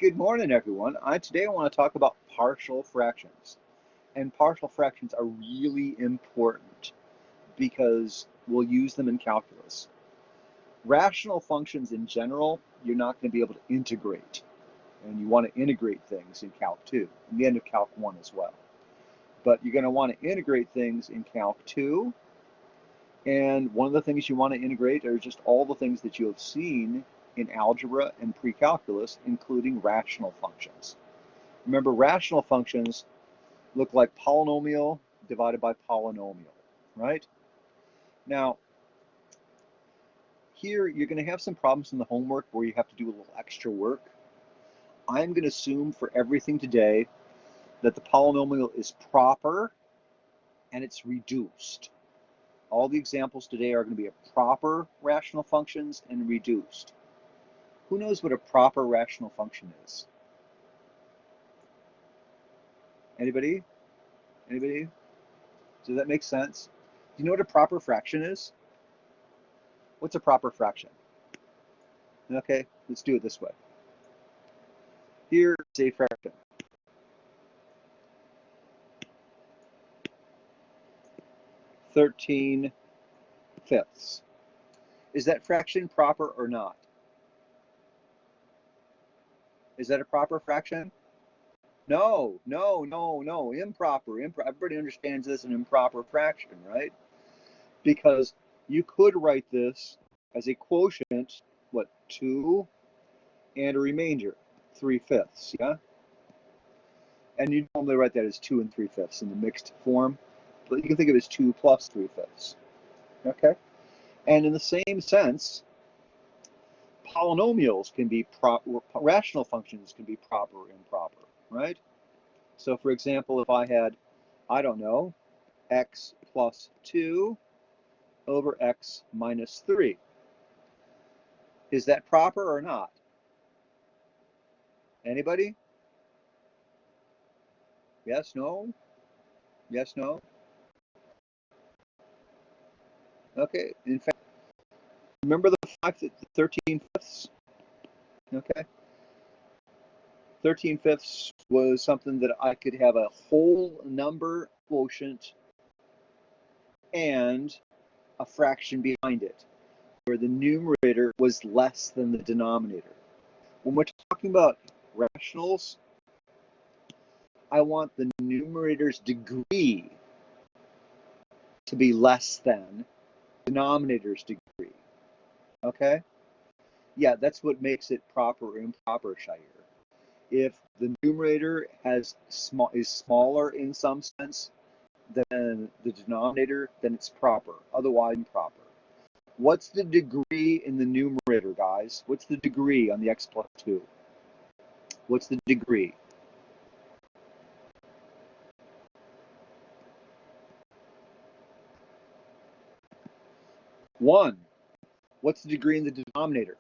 Good morning, everyone. Today I want to talk about partial fractions. And partial fractions are really important because we'll use them in calculus. Rational functions in general, you're not going to be able to integrate. And you want to integrate things in Calc 2, and the end of Calc 1 as well. But you're going to want to integrate things in Calc 2. And one of the things you want to integrate are just all the things that you have seen in algebra and pre-calculus, including rational functions. Remember, rational functions look like polynomial divided by polynomial, right? Now, here you're going to have some problems in the homework where you have to do a little extra work. I'm going to assume for everything today that the polynomial is proper and it's reduced. All the examples today are going to be a proper rational functions and reduced. Who knows what a proper rational function is? Anybody? Anybody? Does that make sense? Do you know what a proper fraction is? What's a proper fraction? Okay, let's do it this way. Here's a fraction. (13 fifths). Is that fraction proper or not? Is that a proper fraction? No, improper. Everybody understands this an improper fraction, right? Because you could write this as a quotient, what, 2, and a remainder, 3 fifths, yeah? And you normally write that as 2 and 3 fifths in the mixed form, but you can think of it as 2 plus 3 fifths, okay? And in the same sense, polynomials can be rational functions can be proper or improper, right? So for example, if I had, I don't know, x plus 2 over x minus 3, is that proper or not? Anybody? Yes, no? Yes, no? Okay, in fact, remember the 13 fifths? Okay. 13 fifths was something that I could have a whole number quotient and a fraction behind it, where the numerator was less than the denominator. When we're talking about rationals, I want the numerator's degree to be less than denominator's degree. Okay? Yeah, that's what makes it proper or improper, Shire. If the numerator is smaller in some sense than the denominator, then it's proper. Otherwise, improper. What's the degree in the numerator, guys? What's the degree on the x plus 2? What's the degree? One. What's the degree in the denominator?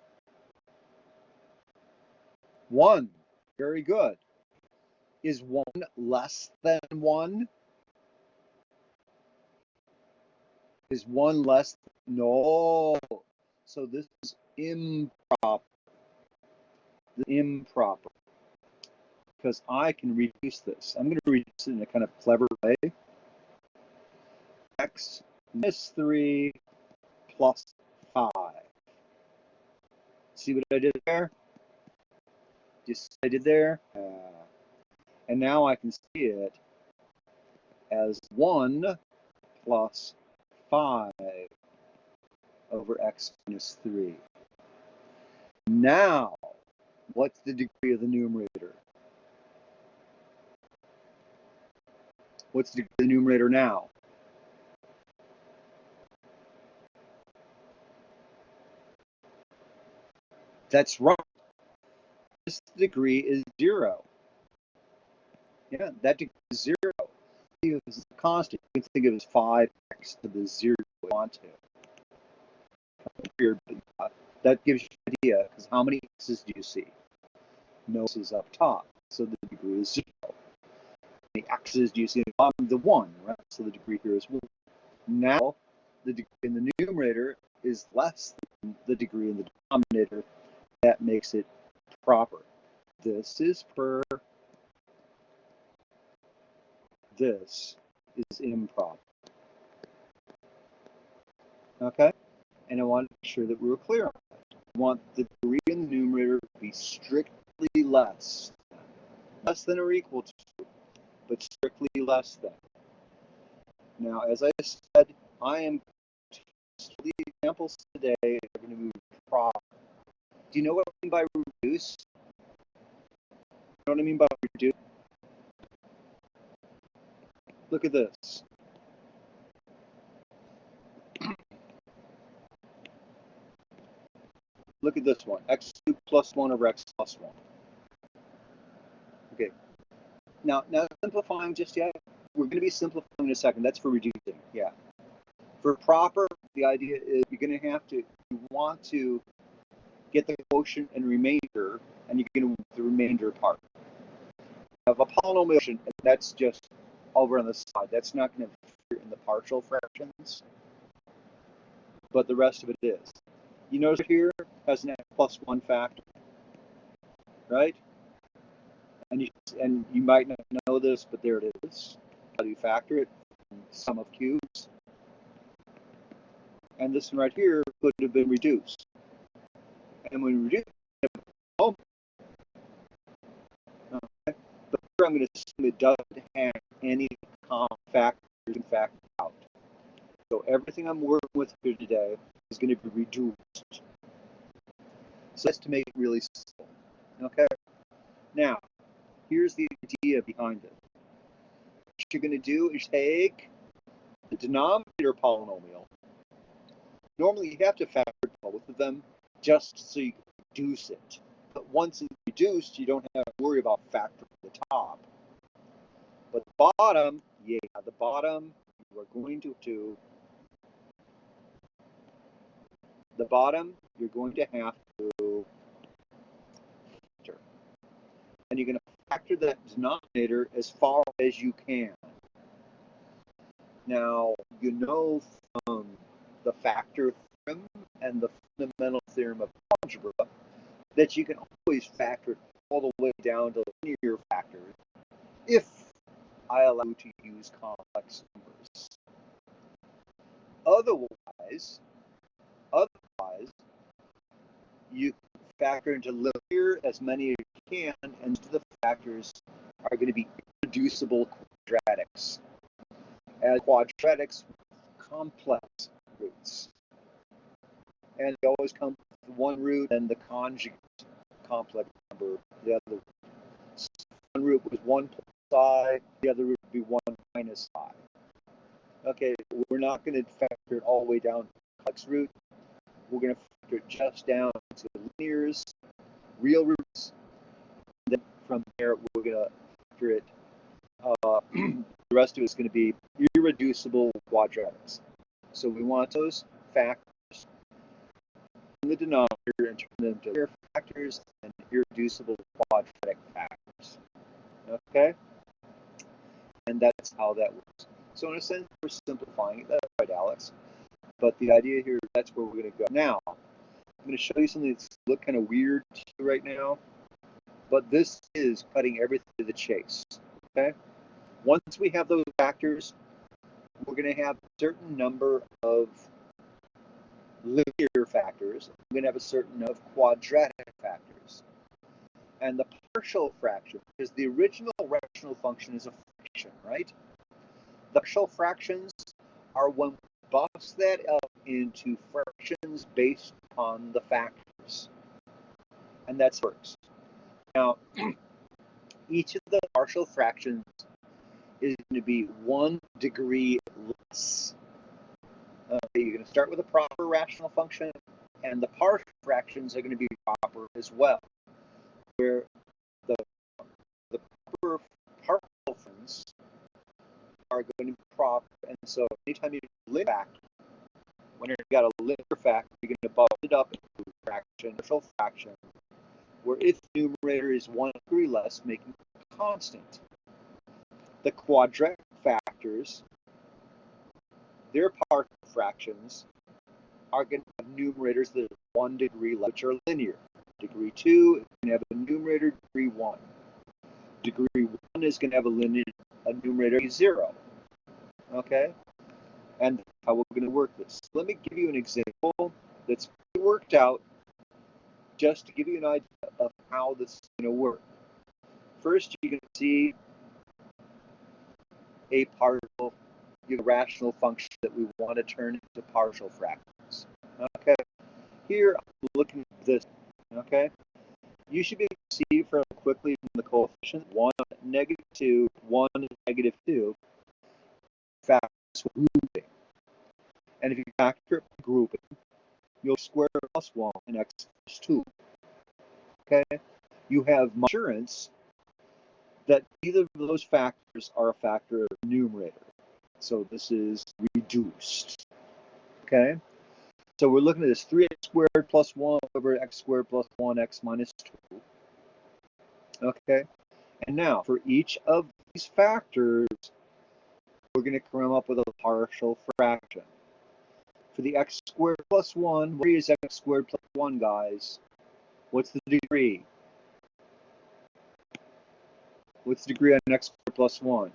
1. Very good. Is 1 less than 1? Is 1 less? No. So this is improper. Improper. Because I can reduce this. I'm going to reduce it in a kind of clever way. X minus 3 plus 5. See what I did there? Just I did there. And now I can see it as 1 plus 5 over x minus 3. Now, what's the degree of the numerator? What's the degree of the numerator now? That's right. This degree is 0. Yeah, that degree is 0. If it's a constant, you can think of it as 5x to the 0 you want to. Weird, but that gives you an idea, because how many x's do you see? No x's up top, so the degree is 0. How many x's do you see in the bottom? The 1, right? So the degree here is 1. Now, the degree in the numerator is less than the degree in the denominator. That makes it proper. This is per, this is improper. Okay? And I want to make sure that we're clear on that. I want the degree in the numerator to be strictly less than or equal to, but strictly less than. Now, as I said, I am the examples today are going to be proper. Do you know what I mean by reduce? You know what I mean by reduce? Look at this. Look at this one, x2 plus 1 over x plus 1. Okay. Now simplifying just yet? We're going to be simplifying in a second. That's for reducing, yeah. For proper, the idea is you're going to have to, you want to get the quotient and remainder, and you're going to move the remainder apart. You have a polynomial, and that's just over on the side. That's not going to appear in the partial fractions, but the rest of it is. You notice here has an x plus 1 factor, right? And you might not know this, but there it is. How do you factor it? Sum of cubes. And this one right here could have been reduced. And when we reduce it, oh, okay. But here I'm going to assume it doesn't have any common factors and factor out. So everything I'm working with here today is going to be reduced. So that's to make it really simple. Okay? Now, here's the idea behind it. What you're going to do is take the denominator polynomial. Normally, you have to factor both of them just so you can reduce it. But once it's reduced, you don't have to worry about factoring the top. But the bottom, yeah, the bottom, you are going to the bottom, you're going to have to factor. And you're going to factor that denominator as far as you can. Now, you know from the factor theorem and the fundamental theorem of algebra that you can always factor it all the way down to linear factors if I allow you to use complex numbers. Otherwise, you factor into linear as many as you can, and the factors are going to be irreducible quadratics. As quadratics with complex roots. And they always come with one root and the conjugate complex number, the other root. So one root was 1 plus I, the other root would be 1 minus I. Okay, we're not going to factor it all the way down to the complex root. We're going to factor it just down to linears, real roots. And then from there, we're going to factor it. The rest of it is going to be irreducible quadratics. So we want those factors in the denominator and turn them to linear factors and irreducible quadratic factors. Okay? And that's how that works. So in a sense, we're simplifying it. That's right, Alex. But the idea here, that's where we're going to go. Now, I'm going to show you something that's look kind of weird to you right now. But this is cutting everything to the chase. Okay? Once we have those factors, we're going to have a certain number of linear factors. We're going to have a certain number of quadratic factors. And the partial fraction, because the original rational function is a fraction, right? The partial fractions are when we bust that up into fractions based on the factors. And that's works. Now, each of the partial fractions is going to be 1 degree less. You're going to start with a proper rational function, and the partial fractions are going to be proper as well, where the proper partial fractions are going to be proper. And so anytime you do a linear factor, when you've got a linear factor, you're going to bust it up into a fraction, partial fraction, where its numerator is 1 degree less, making it a constant. The quadratic factors, their partial fractions, are going to have numerators that are 1 degree less, which are linear. Degree 2 is going to have a numerator degree 1. Degree 1 is going to have a numerator 0. Okay? And that's how we're going to work this. Let me give you an example that's worked out just to give you an idea of how this is going to work. First, you can see a partial rational function that we want to turn into partial fractions. Okay? Here, I'm looking at this. Okay? You should be able to see fairly quickly from the coefficients 1, -2, 1, -2, factors grouping. And if you factor it by grouping, you'll square plus 1 and x plus 2. Okay? You have assurance that either of those factors are a factor of the numerator. So this is reduced. Okay? So we're looking at this 3x squared plus 1 over x squared plus 1x minus 2. Okay? And now, for each of these factors, we're going to come up with a partial fraction. For the x squared plus 1, what is x squared plus 1, guys? What's the degree? What's the degree on x squared plus 1?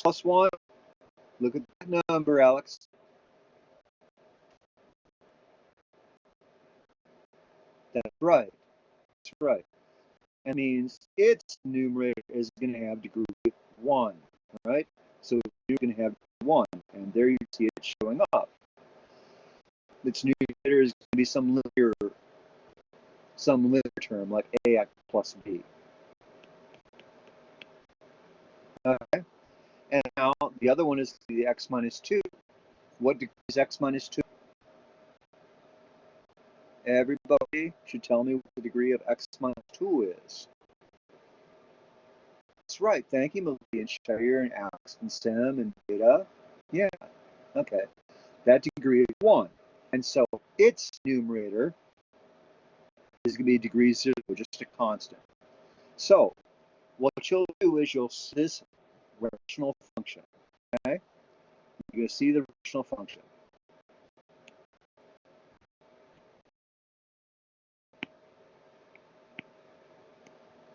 Plus 1? Look at that number, Alex. That's right. That's right. That means its numerator is going to have degree 1, right? So you're going to have 1, and there you see it showing up. Its numerator is going to be some linear term like ax plus b. Okay, and now the other one is the x minus 2. What degree is x minus 2? Everybody should tell me what the degree of x minus 2 is. That's right. Thank you, Melody and Shahir and Alex and Sam and Beta. Yeah. Okay. That degree is 1. And so its numerator is going to be degree 0, just a constant. So what you'll do is you'll see this rational function. Okay? You're going to see the rational function.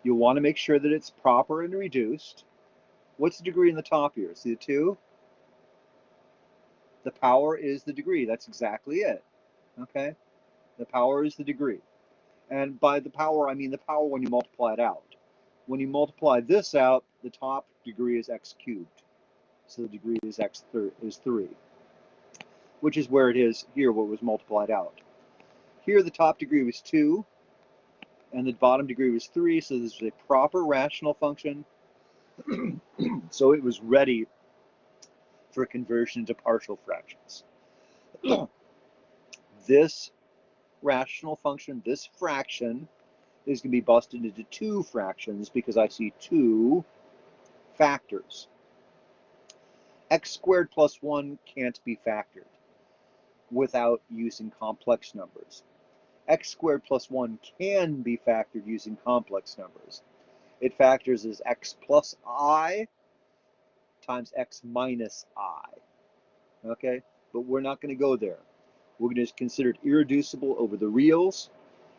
You'll want to make sure that it's proper and reduced. What's the degree in the top here? See the 2? The power is the degree. That's exactly it. Okay? The power is the degree. And by the power, I mean the power when you multiply it out. When you multiply this out, the top degree is x cubed. So the degree is is 3, which is where it is here, what was multiplied out. Here, the top degree was 2, and the bottom degree was 3, so this is a proper rational function. So it was ready for conversion to partial fractions. This rational function, this fraction, is going to be busted into 2 fractions because I see 2 factors. X squared plus 1 can't be factored without using complex numbers. X squared plus 1 can be factored using complex numbers. It factors as x plus I times x minus I. Okay? But we're not going to go there. We're going to consider it irreducible over the reals,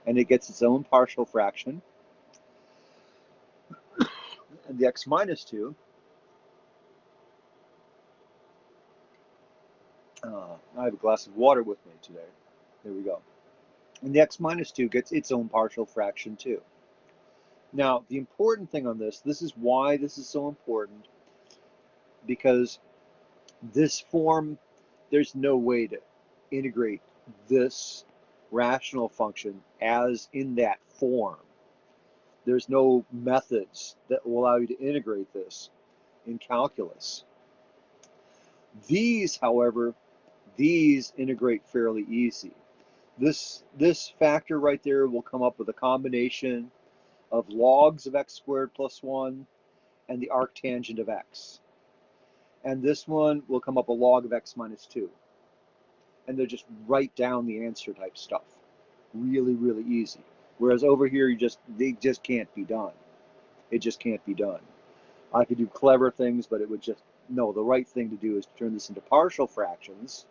and it gets its own partial fraction. And the x minus 2, I have a glass of water with me today. There we go. And the x minus 2 gets its own partial fraction too. Now, the important thing on this is why this is so important, because this form, there's no way to integrate this rational function as in that form. There's no methods that will allow you to integrate this in calculus. These, however, these integrate fairly easy. This factor right there will come up with a combination of logs of x squared plus 1 and the arctangent of x. And this one will come up a log of x minus 2. And they'll just write down the answer type stuff. Really, really easy. Whereas over here, they just can't be done. It just can't be done. I could do clever things, but it would just No, the right thing to do is to turn this into partial fractions.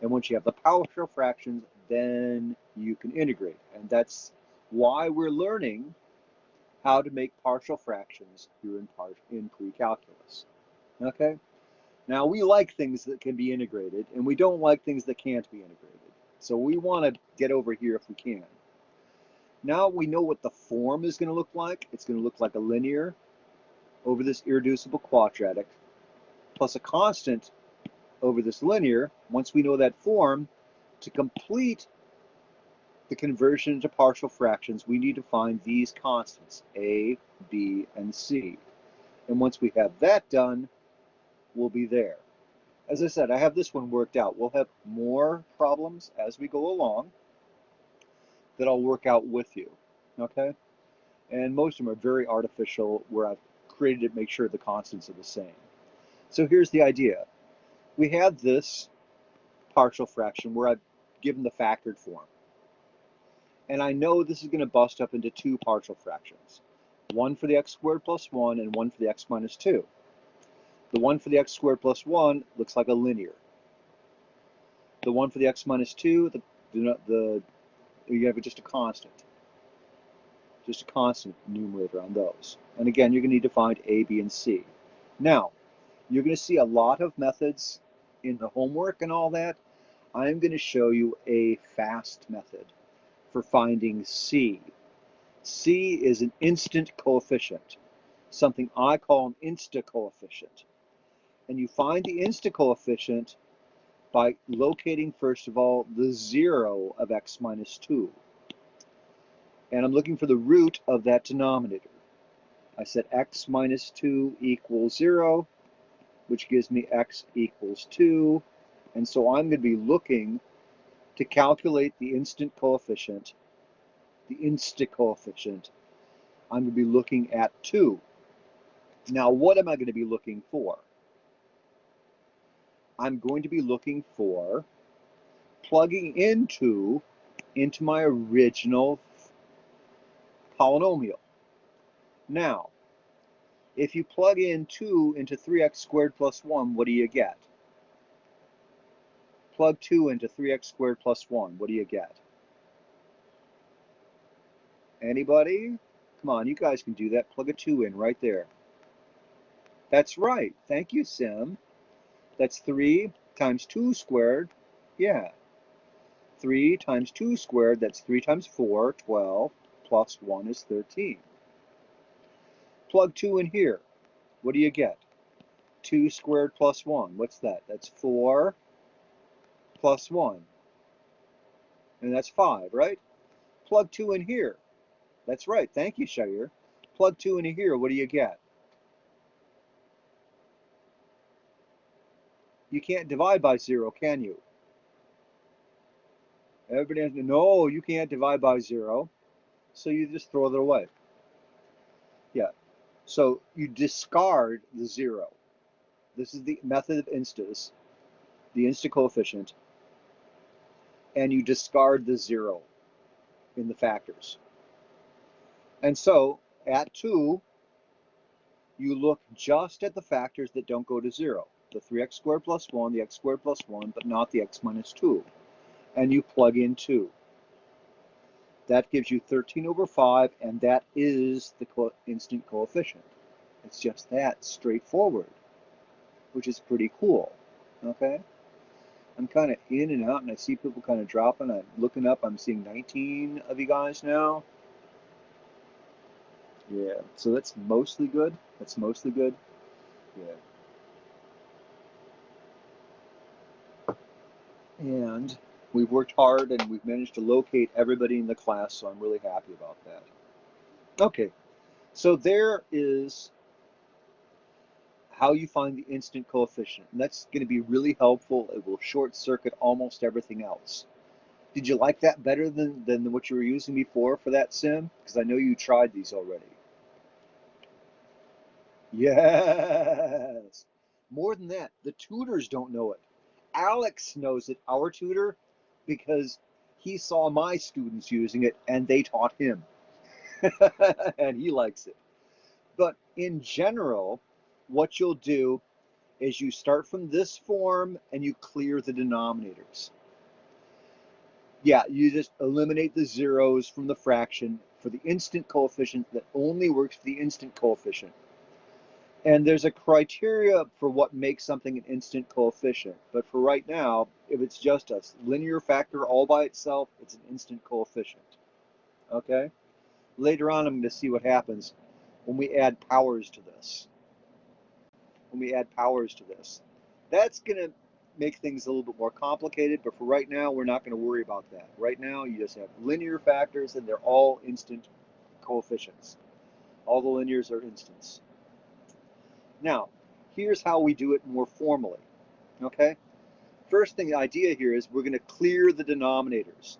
And once you have the partial fractions, then you can integrate. And that's why we're learning how to make partial fractions here in pre-calculus. Okay? Now, we like things that can be integrated, and we don't like things that can't be integrated. So we want to get over here if we can. Now we know what the form is going to look like. It's going to look like a linear over this irreducible quadratic plus a constant over this linear. Once we know that form, to complete the conversion into partial fractions, we need to find these constants, a, b, and c. And once we have that done, we'll be there. As I said, I have this one worked out. We'll have more problems as we go along that I'll work out with you, okay? And most of them are very artificial, where I've created it to make sure the constants are the same. So here's the idea. We have this partial fraction where I've given the factored form. And I know this is going to bust up into two partial fractions. One for the x squared plus 1 and one for the x minus 2. The one for the x squared plus 1 looks like a linear. The one for the x minus 2, you have just a constant. Just a constant numerator on those. And again, you're going to need to find a, b, and c. Now, you're going to see a lot of methods in the homework and all that. I'm going to show you a fast method for finding c. C is an instant coefficient, something I call an insta-coefficient. And you find the insta-coefficient by locating, first of all, the 0 of x minus 2. And I'm looking for the root of that denominator. I said x minus 2 equals 0, which gives me x equals 2. And so I'm going to be looking to calculate the instant coefficient, the insta coefficient. I'm going to be looking at 2. Now, what am I going to be looking for? I'm going to be looking for plugging into my original polynomial. Now, if you plug in 2 into 3x squared plus 1, what do you get? Plug 2 into 3x squared plus 1, what do you get? Anybody? Come on, you guys can do that. Plug a 2 in right there. That's right. Thank you, Sim. That's 3 times 2 squared. Yeah. 3 times 2 squared, that's 3 times 4, 12, plus 1 is 13. Plug 2 in here. What do you get? 2 squared plus 1. What's that? That's 4 plus 1. And that's 5, right? Plug 2 in here. That's right. Thank you, Shire. Plug 2 into here. What do you get? You can't divide by 0, can you? Everybody has to know, no, you can't divide by 0. So you just throw it away. Yeah. So you discard the 0. This is the method of instas, the insta coefficient, and you discard the 0 in the factors. And so at 2, you look just at the factors that don't go to 0. The 3x squared plus 1, the x squared plus 1, but not the x minus 2. And you plug in 2. That gives you 13 over 5, and that is the instant coefficient. It's just that, straightforward, which is pretty cool, okay? I'm kind of in and out, and I see people kind of dropping. I'm looking up, I'm seeing 19 of you guys now. Yeah, so that's mostly good. That's mostly good. Yeah. And we've worked hard, and we've managed to locate everybody in the class, so I'm really happy about that. Okay, so there is how you find the instant coefficient. And that's going to be really helpful. It will short circuit almost everything else. Did you like that better than what you were using before for that sim? Because I know you tried these already. Yes. More than that, the tutors don't know it. Alex knows it, our tutor, because he saw my students using it and they taught him. And he likes it. But in general, what you'll do is you start from this form and you clear the denominators. Yeah, you just eliminate the zeros from the fraction for the instant coefficient that only works for the instant coefficient. And there's a criteria for what makes something an instant coefficient. But for right now, if it's just a linear factor all by itself, it's an instant coefficient. Okay? Later on, I'm going to see what happens when we add powers to this. That's going to make things a little bit more complicated, but for right now, we're not going to worry about that. Right now, you just have linear factors, and they're all instant coefficients. All the linears are instants. Now, here's how we do it more formally, okay? First thing, the idea here is we're going to clear the denominators.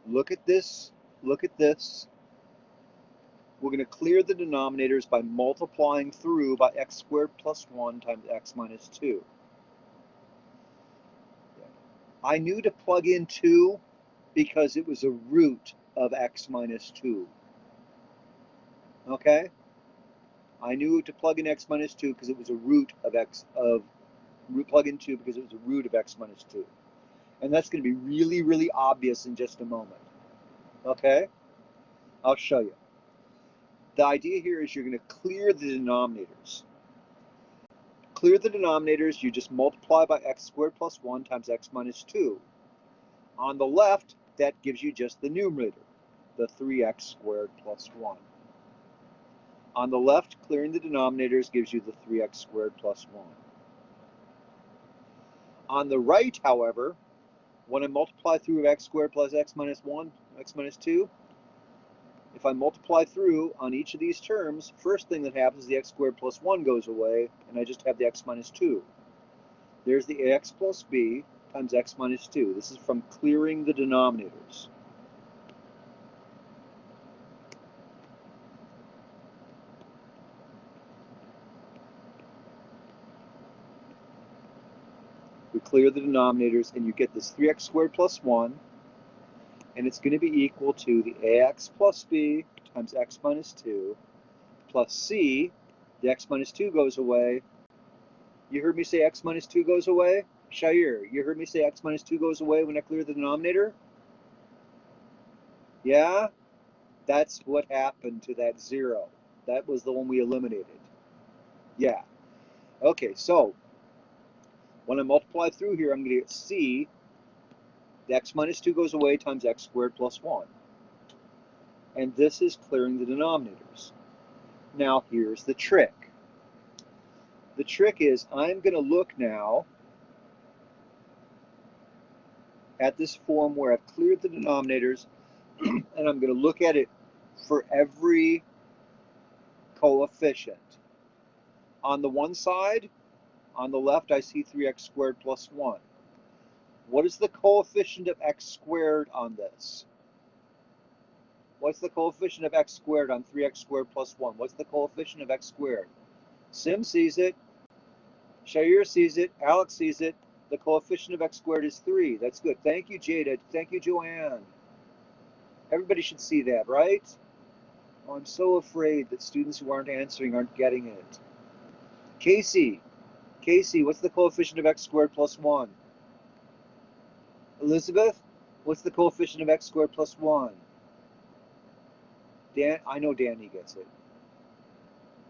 Look at this, look at this. We're going to clear the denominators by multiplying through by x squared plus 1 times x minus 2. I knew to plug in 2 because it was a root of x minus 2. Okay? I knew to plug in x minus 2 because it was a root of plug in 2 because it was a root of x minus 2. And that's going to be really, really obvious in just a moment. Okay? I'll show you. The idea here is you're going to clear the denominators. Clear the denominators, you just multiply by x squared plus 1 times x minus 2. On the left, that gives you just the numerator, the 3x squared plus 1. On the left, clearing the denominators gives you the 3x squared plus 1. On the right, however, when I multiply through x squared plus x minus 1, x minus 2, if I multiply through on each of these terms, first thing that happens is the x squared plus 1 goes away, and I just have the x minus 2. There's the ax plus b times x minus 2. This is from clearing the denominators. We clear the denominators, and you get this 3x squared plus 1, and it's going to be equal to the ax plus b times x minus 2 plus c. The x minus 2 goes away. You heard me say x minus 2 goes away? Shair, you heard me say x minus 2 goes away when I clear the denominator? Yeah? That's what happened to that 0. That was the one we eliminated. Yeah. Okay, so when I multiply through here, I'm going to get c. The x minus 2 goes away times x squared plus 1. And this is clearing the denominators. Now here's the trick. The trick is I'm going to look now at this form where I've cleared the denominators, and I'm going to look at it for every coefficient. On the one side, on the left, I see 3x squared plus 1. What is the coefficient of x squared on this? What's the coefficient of x squared on 3x squared plus 1? What's the coefficient of x squared? Sim sees it. Shair sees it. Alex sees it. The coefficient of x squared is 3. That's good. Thank you, Jada. Thank you, Joanne. Everybody should see that, right? Oh, I'm so afraid that students who aren't answering aren't getting it. Casey, what's the coefficient of x squared plus 1? Elizabeth, what's the coefficient of x squared plus 1? Dan, I know Danny gets it.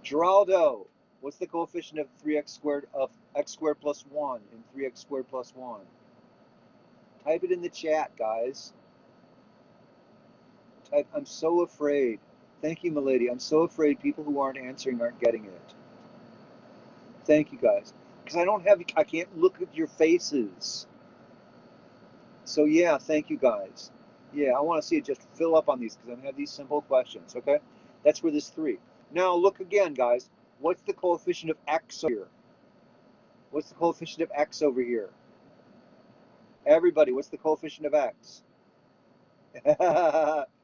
Geraldo, what's the coefficient of 3x squared of x squared plus 1 and 3x squared plus 1? Type it in the chat, guys. Type, I'm so afraid. Thank you, milady. I'm so afraid people who aren't answering aren't getting it. Thank you, guys. Because I can't look at your faces. So yeah, thank you, guys. Yeah, I want to see it just fill up on these because I'm going to have these simple questions, okay? That's where this 3. Now look again, guys. What's the coefficient of x over here? What's the coefficient of x over here? Everybody, what's the coefficient of x?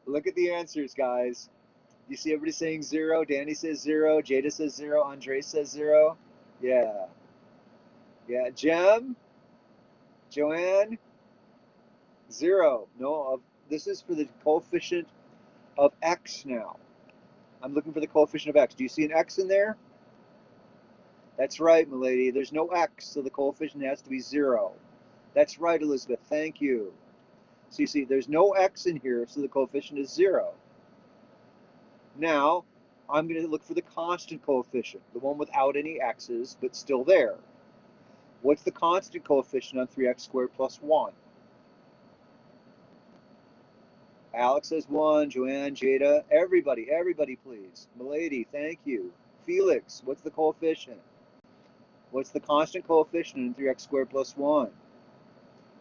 Look at the answers, guys. You see everybody saying 0? Danny says 0. Jada says 0. Andre says 0. Yeah. Yeah. Jem? Joanne? 0. No, this is for the coefficient of x now. I'm looking for the coefficient of x. Do you see an x in there? That's right, milady. There's no x, so the coefficient has to be 0. That's right, Elizabeth. Thank you. So you see, there's no x in here, so the coefficient is 0. Now, I'm going to look for the constant coefficient, the one without any x's, but still there. What's the constant coefficient on 3x squared plus 1? Alex says 1, Joanne, Jada, everybody, please. Milady, thank you. Felix, what's the coefficient? What's the constant coefficient in 3x squared plus 1?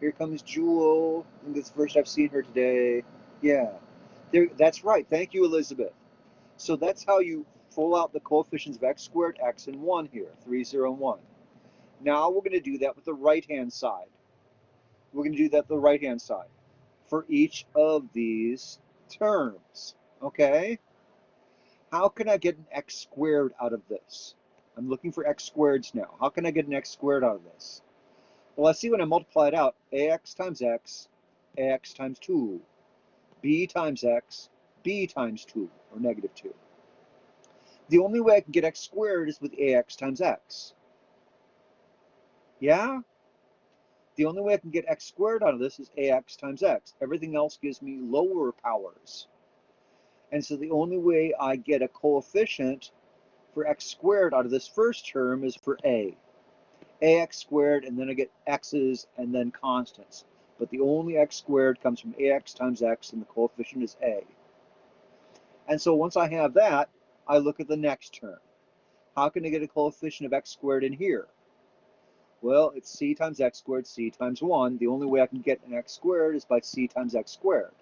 Here comes Jewel. I think it's the first I've seen her today. Yeah, that's right. Thank you, Elizabeth. So that's how you pull out the coefficients of x squared, x, and 1 here, 3, 0, and 1. Now we're going to do that with the right-hand side. We're going to do that with the right-hand side for each of these terms, okay? How can I get an x squared out of this? I'm looking for x squareds now. How can I get an x squared out of this? Well, I see when I multiply it out, ax times 2, b times x, b times 2, or negative 2. The only way I can get x squared is with ax times x. Yeah? The only way I can get x squared out of this is ax times x. Everything else gives me lower powers. And so the only way I get a coefficient for x squared out of this first term is for ax squared, and then I get x's and then constants. But the only x squared comes from ax times x, and the coefficient is a. And so once I have that, I look at the next term. How can I get a coefficient of x squared in here? Well, it's c times x squared, c times 1. The only way I can get an x squared is by c times x squared.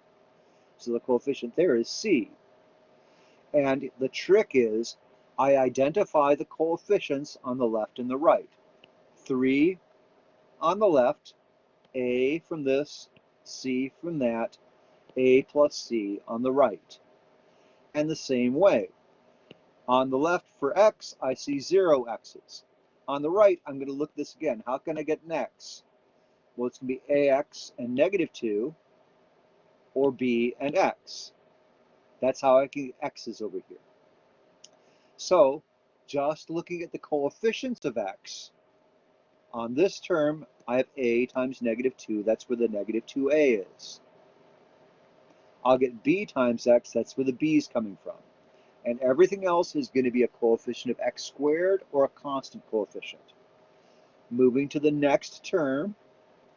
So the coefficient there is c. And the trick is I identify the coefficients on the left and the right. 3 on the left, a from this, c from that, a plus c on the right. And the same way. On the left for x, I see 0 x's. On the right, I'm going to look this again. How can I get an x? Well, it's going to be ax and negative 2, or b and x. That's how I can get x's over here. So, just looking at the coefficients of x, on this term, I have a times negative 2. That's where the negative 2a is. I'll get b times x. That's where the b is coming from. And everything else is going to be a coefficient of x squared or a constant coefficient. Moving to the next term,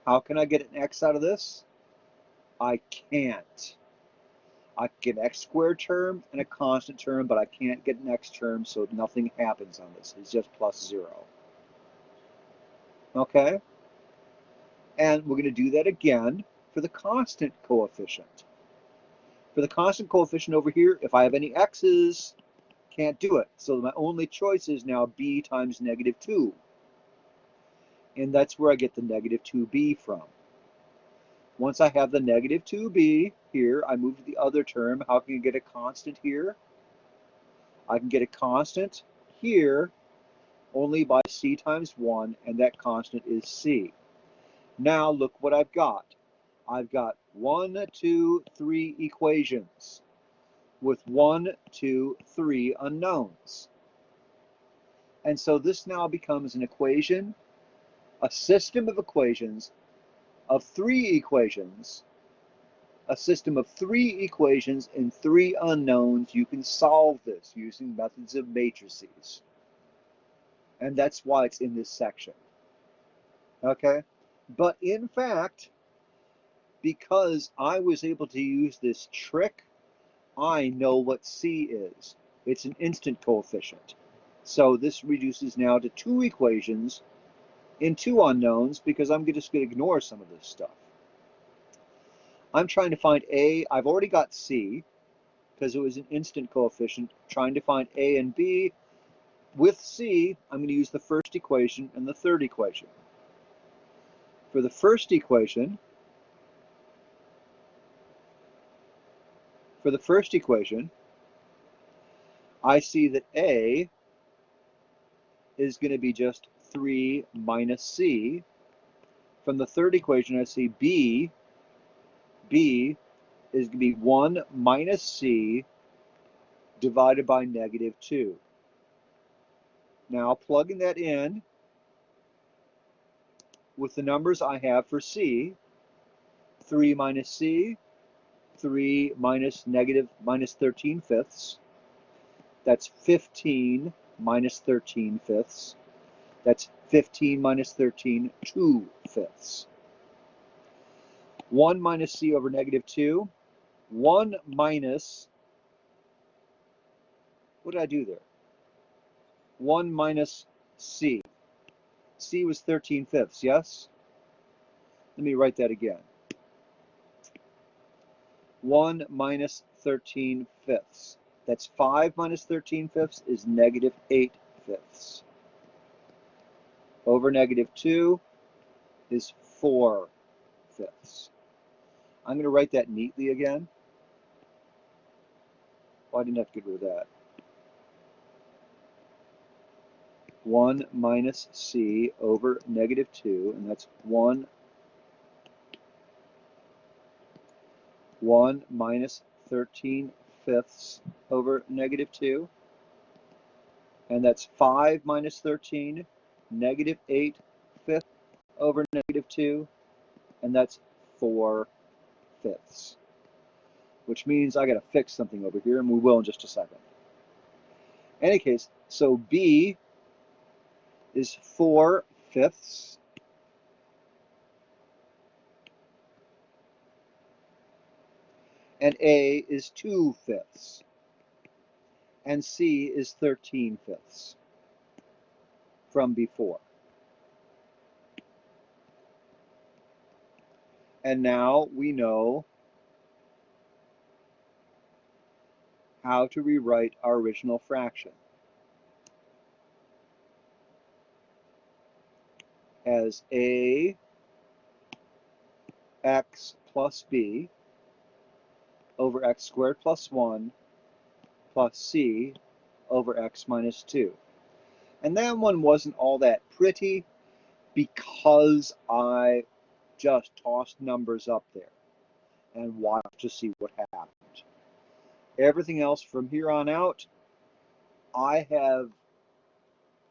how can I get an x out of this? I can't. I can get an x squared term and a constant term, but I can't get an x term, so nothing happens on this. It's just plus 0. Okay? And we're going to do that again for the constant coefficient. For the constant coefficient over here, if I have any x's, can't do it. So my only choice is now b times negative 2. And that's where I get the negative 2b from. Once I have the negative 2b here, I move to the other term. How can you get a constant here? I can get a constant here only by c times 1, and that constant is c. Now look what I've got. I've got 1, 2, 3 equations with 1, 2, 3 unknowns. And so this now becomes an equation, a system of equations of 3 equations, a system of 3 equations and 3 unknowns. You can solve this using methods of matrices. And that's why it's in this section. Okay? But in fact, because I was able to use this trick, I know what C is. It's an instant coefficient. So this reduces now to 2 equations in 2 unknowns, because I'm just going to ignore some of this stuff. I'm trying to find A. I've already got C, because it was an instant coefficient. Trying to find A and B. With C, I'm going to use the first equation and the third equation. For the first equation, I see that A is going to be just 3 minus C. From the third equation, I see B is going to be 1 minus C divided by negative 2. Now plugging that in with the numbers I have for C, 3 minus C, 3 minus negative minus 13 fifths. That's 15 minus 13 fifths. That's 15 minus 13, 2 fifths. 1 minus C over negative 2. 1 minus, what did I do there? 1 minus C. C was 13 fifths, yes? Let me write that again. 1 minus 13 fifths. That's 5 minus 13 fifths is negative 8 fifths. Over negative 2 is 4 fifths. I'm going to write that neatly again. Well, I didn't have to get rid of that. 1 minus C over negative 2, and that's 1 minus 13 fifths over negative 2, and that's 5 minus 13, negative 8 fifths over negative 2, and that's 4 fifths, which means I got to fix something over here, and we will in just a second. In any case, so B is 4 fifths, and A is 2 fifths, and C is 13 fifths from before. And now we know how to rewrite our original fraction as A x plus B over x squared plus 1 plus C over x minus 2. And that one wasn't all that pretty because I just tossed numbers up there and watched to see what happened. Everything else from here on out, I have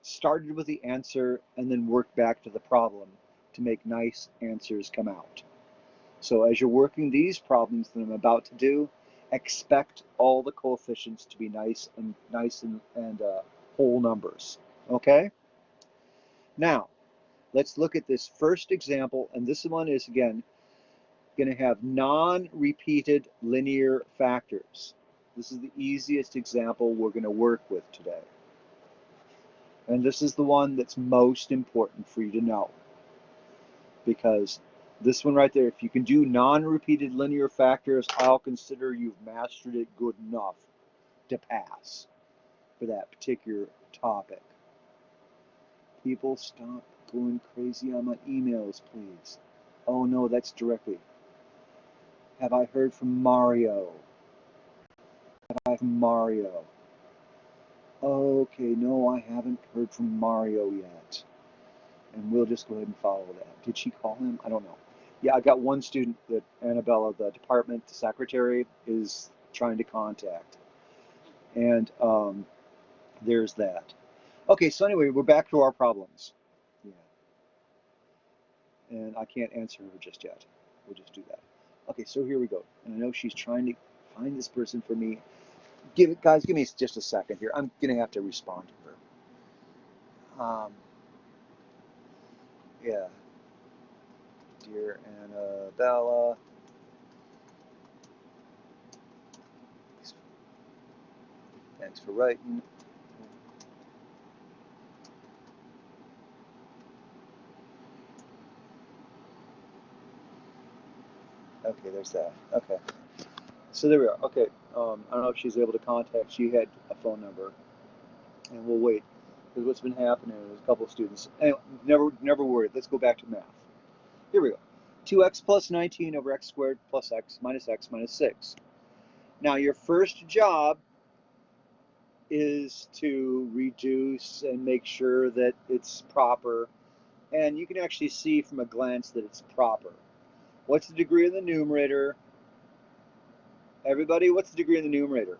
started with the answer and then worked back to the problem to make nice answers come out. So as you're working these problems that I'm about to do, expect all the coefficients to be nice and whole numbers. Okay? Now, let's look at this first example, and this one is again going to have non-repeated linear factors. This is the easiest example we're going to work with today. And this is the one that's most important for you to know, because this one right there, if you can do non-repeated linear factors, I'll consider you've mastered it good enough to pass for that particular topic. People, stop going crazy on my emails, please. Oh no, that's directly. Have I heard from Mario? Have I heard from Mario? Okay, no, I haven't heard from Mario yet. And we'll just go ahead and follow that. Did she call him? I don't know. Yeah, I got one student that Annabella, the department secretary, is trying to contact. And there's that. Okay, so anyway, we're back to our problems. Yeah. And I can't answer her just yet. We'll just do that. Okay, so here we go. And I know she's trying to find this person for me. Guys, give me just a second here. I'm going to have to respond to her. Yeah. Dear Annabella, thanks for writing. Okay, there's that. Okay. So there we are. Okay. I don't know if she's able to contact. She had a phone number. And we'll wait. Because what's been happening is a couple of students. Anyway, never worry. Let's go back to math. Here we go. 2x plus 19 over x squared plus x minus 6. Now your first job is to reduce and make sure that it's proper. And you can actually see from a glance that it's proper. What's the degree of the numerator? Everybody, what's the degree of the numerator?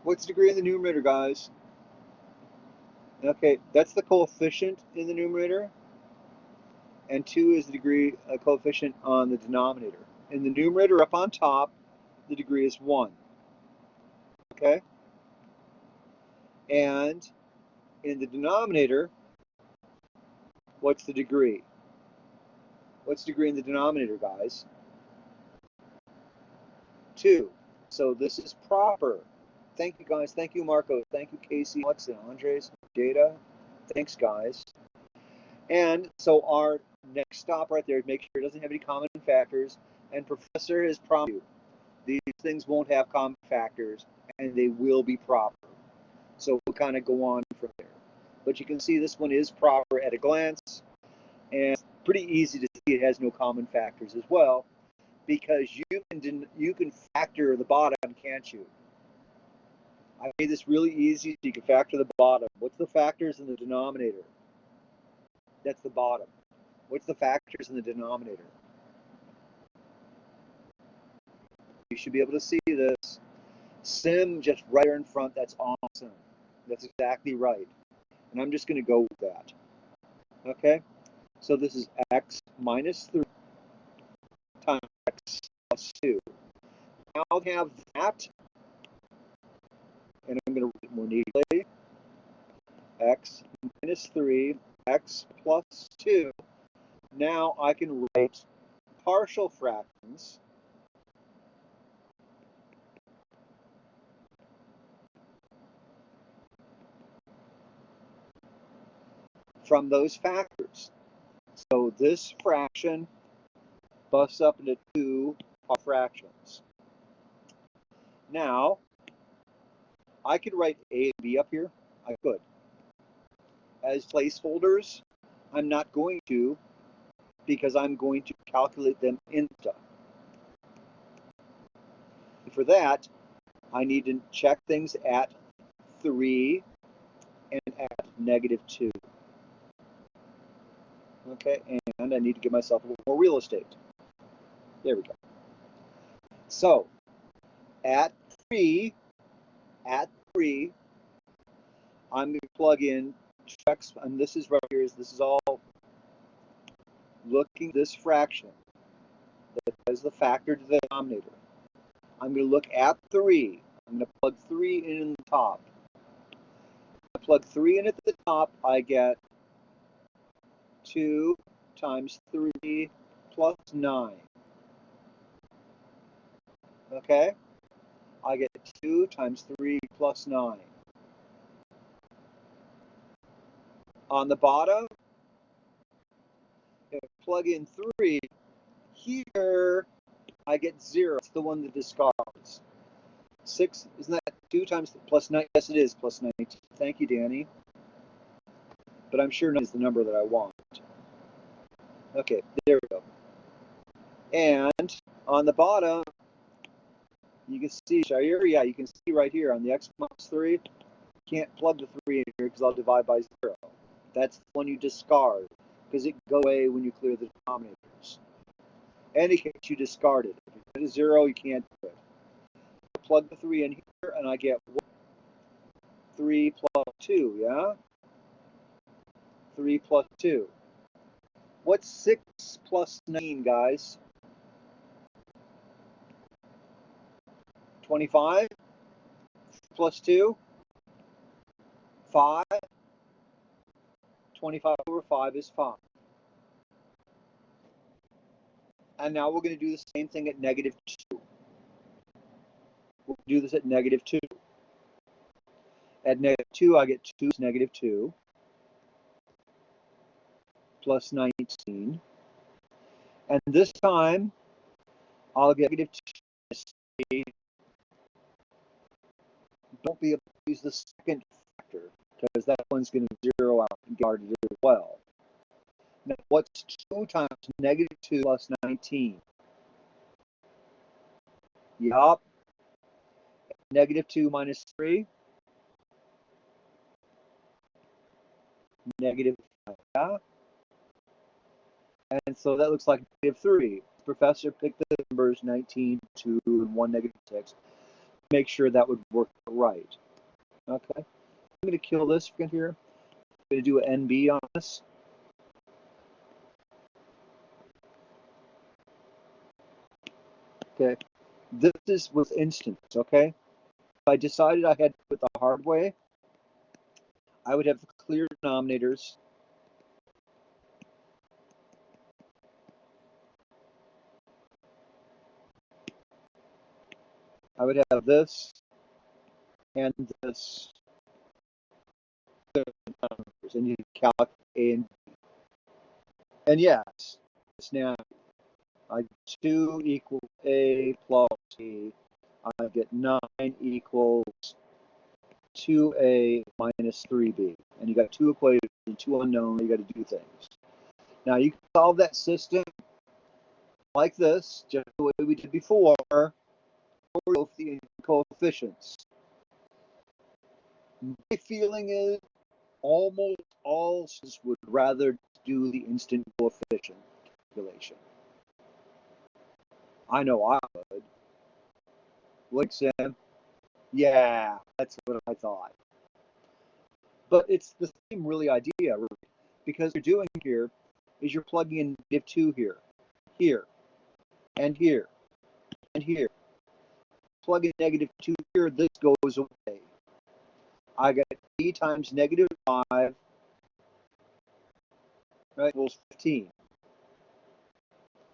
What's the degree in the numerator, guys? Okay, that's the coefficient in the numerator, and 2 is the degree coefficient on the denominator. In the numerator up on top, the degree is 1. Okay? And in the denominator, what's the degree? What's the degree in the denominator, guys? 2. So this is proper. Thank you, guys. Thank you, Marco. Thank you, Casey, Alex, and Andres, Jada. Thanks, guys. And so our next stop right there is make sure it doesn't have any common factors. And Professor has promised you these things won't have common factors, and they will be proper. So we'll kind of go on from there. But you can see this one is proper at a glance, and it's pretty easy to see it has no common factors as well, because you can factor the bottom, can't you? I made this really easy so you can factor the bottom. What's the factors in the denominator? That's the bottom. What's the factors in the denominator? You should be able to see this. Sim just right there in front, that's awesome. That's exactly right. And I'm just going to go with that. Okay? So this is x minus 3 times x plus 2. Now I'll have that, and I'm going to write it more neatly. X minus 3, x plus 2. Now I can write partial fractions from those factors. So this fraction busts up into 2 fractions. Now, I could write A and B up here. I could. As placeholders, I'm not going to, because I'm going to calculate them insta. For that, I need to check things at 3 and at -2. Okay, and I need to give myself a little more real estate. There we go. So, at 3, I'm going to plug in x, and this is right here. This is all looking at this fraction that has the factor to the denominator. I'm going to look at 3. I'm going to plug 3 in the top. I plug 3 in at the top, I get 2 times 3 plus 9. Okay? I get 2 times 3 plus 9. On the bottom, if I plug in 3, here I get 0. It's the one that discards. 6, isn't that 2 times plus 9? Yes, it is plus 19. Thank you, Danny. But I'm sure 9 is the number that I want. Okay, there we go. And on the bottom, you can see, yeah, you can see right here on the x minus 3, can't plug the 3 in here because I'll divide by 0. That's the one you discard because it goes away when you clear the denominators. Any case, you discard it. If you put a 0, you can't do it. I plug the 3 in here, and I get 3 plus 2, yeah? 3 plus 2. What's 6 plus 19, guys? 25 plus 2? 5. 25 over 5 is 5. And now we're going to do the same thing at -2. We'll do this at -2. At -2, I get 2 is -2 plus 19. And this time, I'll get -2. Don't be able to use the second factor because that one's going to 0 out and guard it as well. Now, what's 2 times -2 plus 19? Yup. -2 minus 3. -5. Yeah? And so that looks like -3. The professor picked the numbers 19, 2, and 1, -6. make sure that would work right. Okay, I'm going to kill this here. I'm going to do an NB on this. Okay, this is with instance. Okay, if I decided I had to do it the hard way, I would have the clear denominators. I would have this and this, and you calculate A and B. And yes, it's now 2 equals A plus B. I get 9 equals 2A minus 3B. And you got 2 equations and 2 unknowns. You got to do things. Now you can solve that system like this, just the way we did before, or with the coefficients. My feeling is almost all students would rather do the instant coefficient calculation. I know I would. Like Sam? Yeah, that's what I thought. But it's the same really idea, because what you're doing here is you're plugging in -2 here, and here, and here. Plug in -2 here, this goes away. I got B times -5, right, equals 15.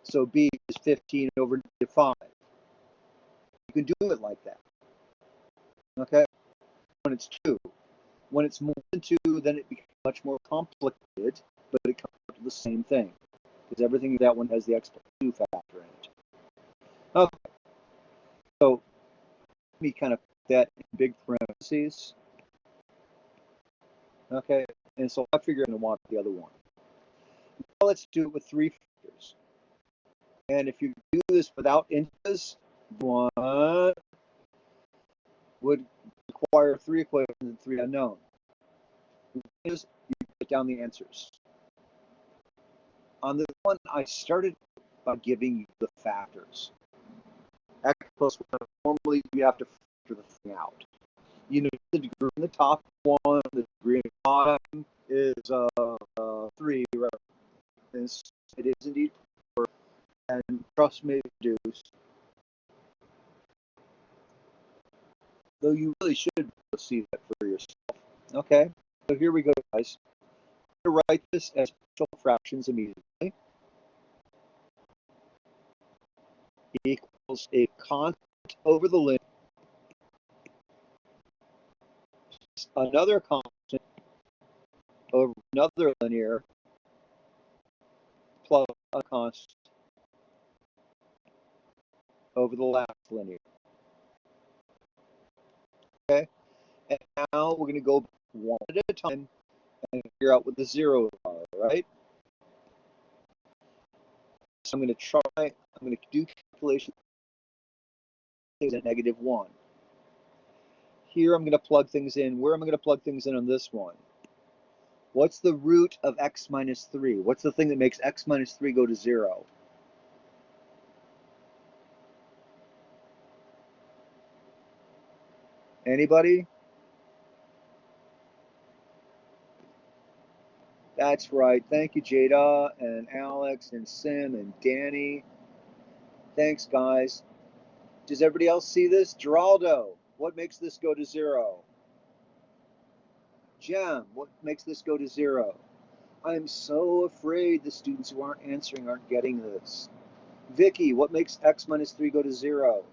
So B is 15 over -5. You can do it like that. Okay? When it's 2. When it's more than 2, then it becomes much more complicated, but it comes up to the same thing. Because everything that one has the x plus 2 factor in it. Okay. So let me kind of put that in big parentheses. Okay. And so I figure I'm going to want the other one. Now let's do it with 3 factors. And if you do this without integers, one would require 3 equations and 3 unknown. You put down the answers. On this one, I started by giving you the factors. X plus 1, normally you have to factor the thing out. You know the degree in the top one, the degree in the bottom is 3, right? It is indeed 4, and trust me, reduce. Though you really should see that for yourself. Okay, so here we go, guys. I'm going to write this as partial fractions immediately. Equals a constant over the limit, another constant over another linear, plus a constant over the last linear. Okay, and now we're going to go one at a time and figure out what the zeros are, right? So I'm going to do calculation at -1. Here I'm going to plug things in. Where am I going to plug things in on this one? What's the root of x minus 3? What's the thing that makes x minus 3 go to 0? Anybody? That's right. Thank you, Jada and Alex and Sim and Danny. Thanks, guys. Does everybody else see this? Geraldo, what makes this go to 0? Jem, what makes this go to 0? I am so afraid the students who aren't answering aren't getting this. Vicky, what makes x minus 3 go to 0?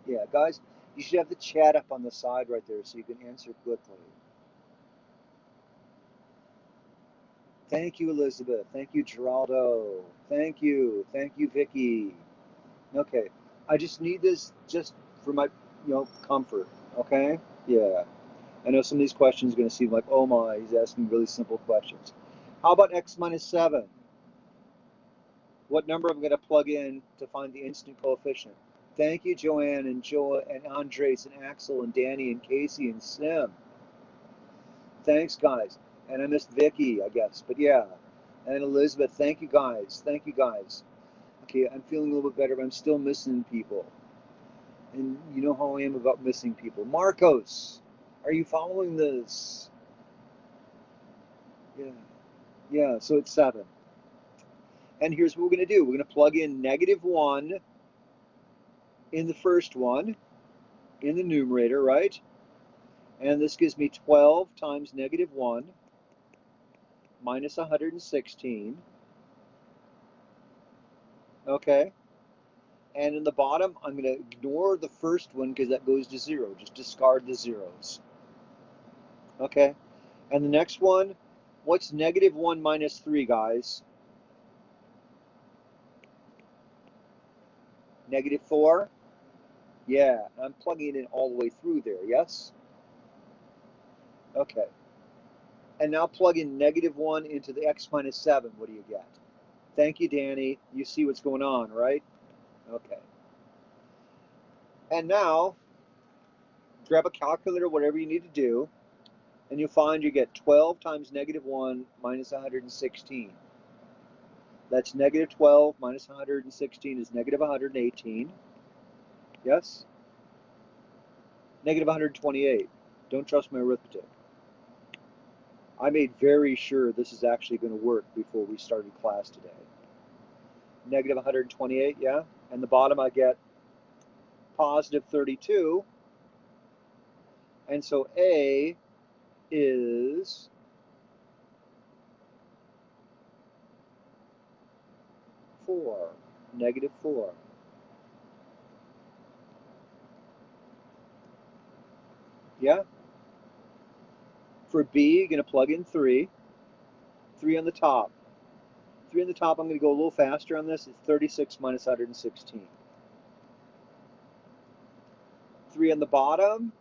Yeah, guys, you should have the chat up on the side right there so you can answer quickly. Thank you, Elizabeth. Thank you, Geraldo. Thank you. Thank you, Vicky. Okay, I just need this just for my, comfort. Okay? Yeah. I know some of these questions are going to seem like, oh my, he's asking really simple questions. How about x minus 7? What number am I going to plug in to find the instant coefficient? Thank you, Joanne and Joa and Andres and Axel and Danny and Casey and Sim. Thanks, guys. And I missed Vicky, I guess, but yeah. And Elizabeth, thank you, guys. Thank you, guys. Okay, I'm feeling a little bit better, but I'm still missing people. And you know how I am about missing people. Marcos, are you following this? Yeah. Yeah, so it's 7. And here's what we're going to do. We're going to plug in -1 in the first one, in the numerator, right? And this gives me 12 times -1 minus 116. Okay. And in the bottom, I'm going to ignore the first one because that goes to 0. Just discard the zeros. Okay. And the next one, what's -1 minus 3, guys? -4? Yeah, I'm plugging it in all the way through there, yes? Okay. And now plug in -1 into the x minus 7. What do you get? Thank you, Danny. You see what's going on, right? Okay. And now, grab a calculator, whatever you need to do, and you'll find you get 12 times -1 minus 116. That's -12 minus 116 is -118. Yes? -128. Don't trust my arithmetic. I made very sure this is actually going to work before we started class today. -128, yeah? And the bottom I get positive 32. And so A is 4, -4. Yeah? For B, you're going to plug in 3. 3 on the top. 3 on the top, I'm going to go a little faster on this. It's 36 minus 116. 3 on the bottom,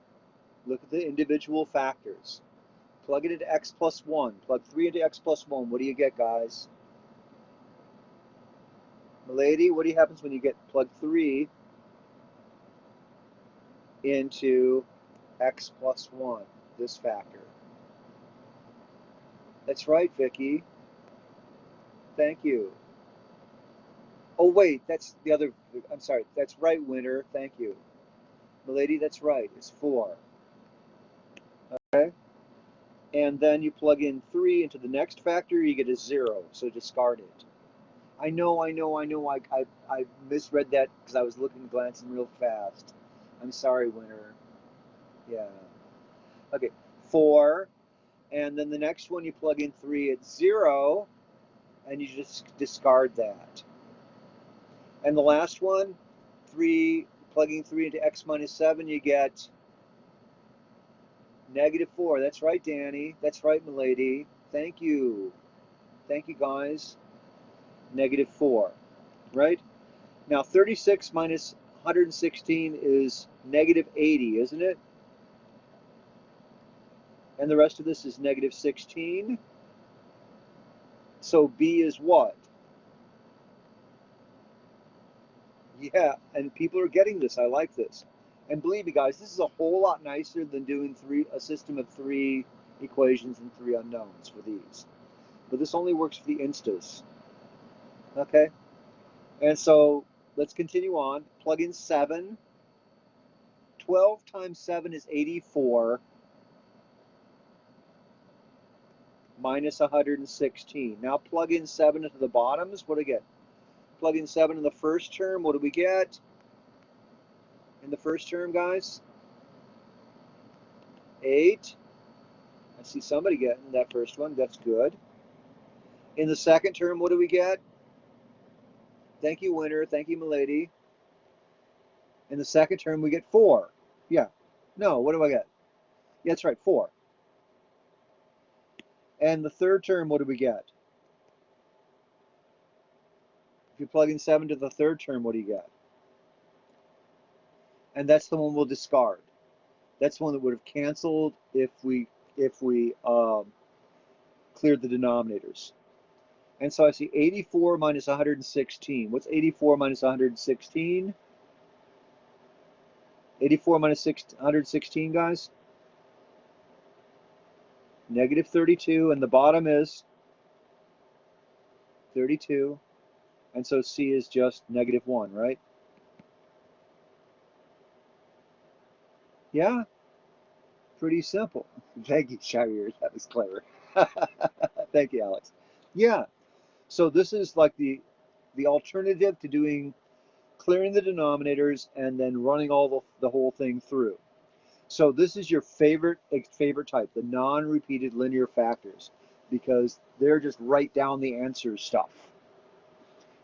look at the individual factors. Plug it into x plus 1. Plug 3 into x plus 1. What do you get, guys? Milady, what happens when you get plug 3 into x plus 1, this factor? That's right, Vicky. Thank you. Oh, wait, that's the other. I'm sorry. That's right, Winter. Thank you. Milady, that's right. It's 4. Okay? And then you plug in 3 into the next factor, you get a 0. So discard it. I know. I misread that because I was glancing real fast. I'm sorry, Winter. Yeah. Okay. 4. And then the next one you plug in 3 at 0. And you just discard that. And the last one, plugging 3 into x minus 7, you get -4. That's right, Danny. That's right, milady. Thank you. Thank you, guys. -4, right? Now, 36 minus 116 is -80, isn't it? And the rest of this is -16. So B is what? Yeah, and people are getting this. I like this. And believe me, guys, this is a whole lot nicer than doing a system of 3 equations and 3 unknowns for these. But this only works for the instas. Okay? And so let's continue on. Plug in 7. 12 times 7 is 84 minus 116. Now plug in 7 into the bottoms. What do we get? Plug in 7 in the first term. What do we get? In the first term, guys? 8. I see somebody getting that first one. That's good. In the second term, what do we get? Thank you, Winter. Thank you, milady. In the second term, we get 4. Yeah. No, what do I get? Yeah, that's right, 4. And the third term, what do we get? If you plug in 7 to the third term, what do you get? And that's the one we'll discard. That's the one that would have canceled if we cleared the denominators. And so I see 84 minus 116. What's 84 minus 116? 84 minus 116, guys? -32, and the bottom is 32. And so C is just -1, right? Yeah, pretty simple. Thank you, Shire. That was clever. Thank you, Alex. Yeah, so this is like the alternative to doing clearing the denominators and then running all the whole thing through. So this is your favorite type, the non-repeated linear factors, because they're just write down the answer stuff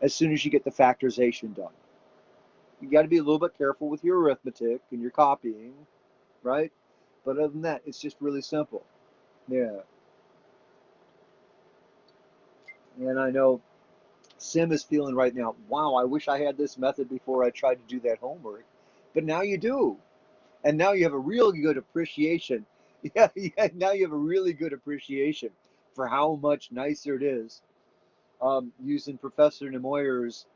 as soon as you get the factorization done. You got to be a little bit careful with your arithmetic and your copying, right? But other than that, it's just really simple. Yeah. And I know Sim is feeling right now, wow, I wish I had this method before I tried to do that homework. But now you do. And now you have a real good appreciation. Yeah, yeah, now you have a really good appreciation for how much nicer it is using Professor Nemoyer's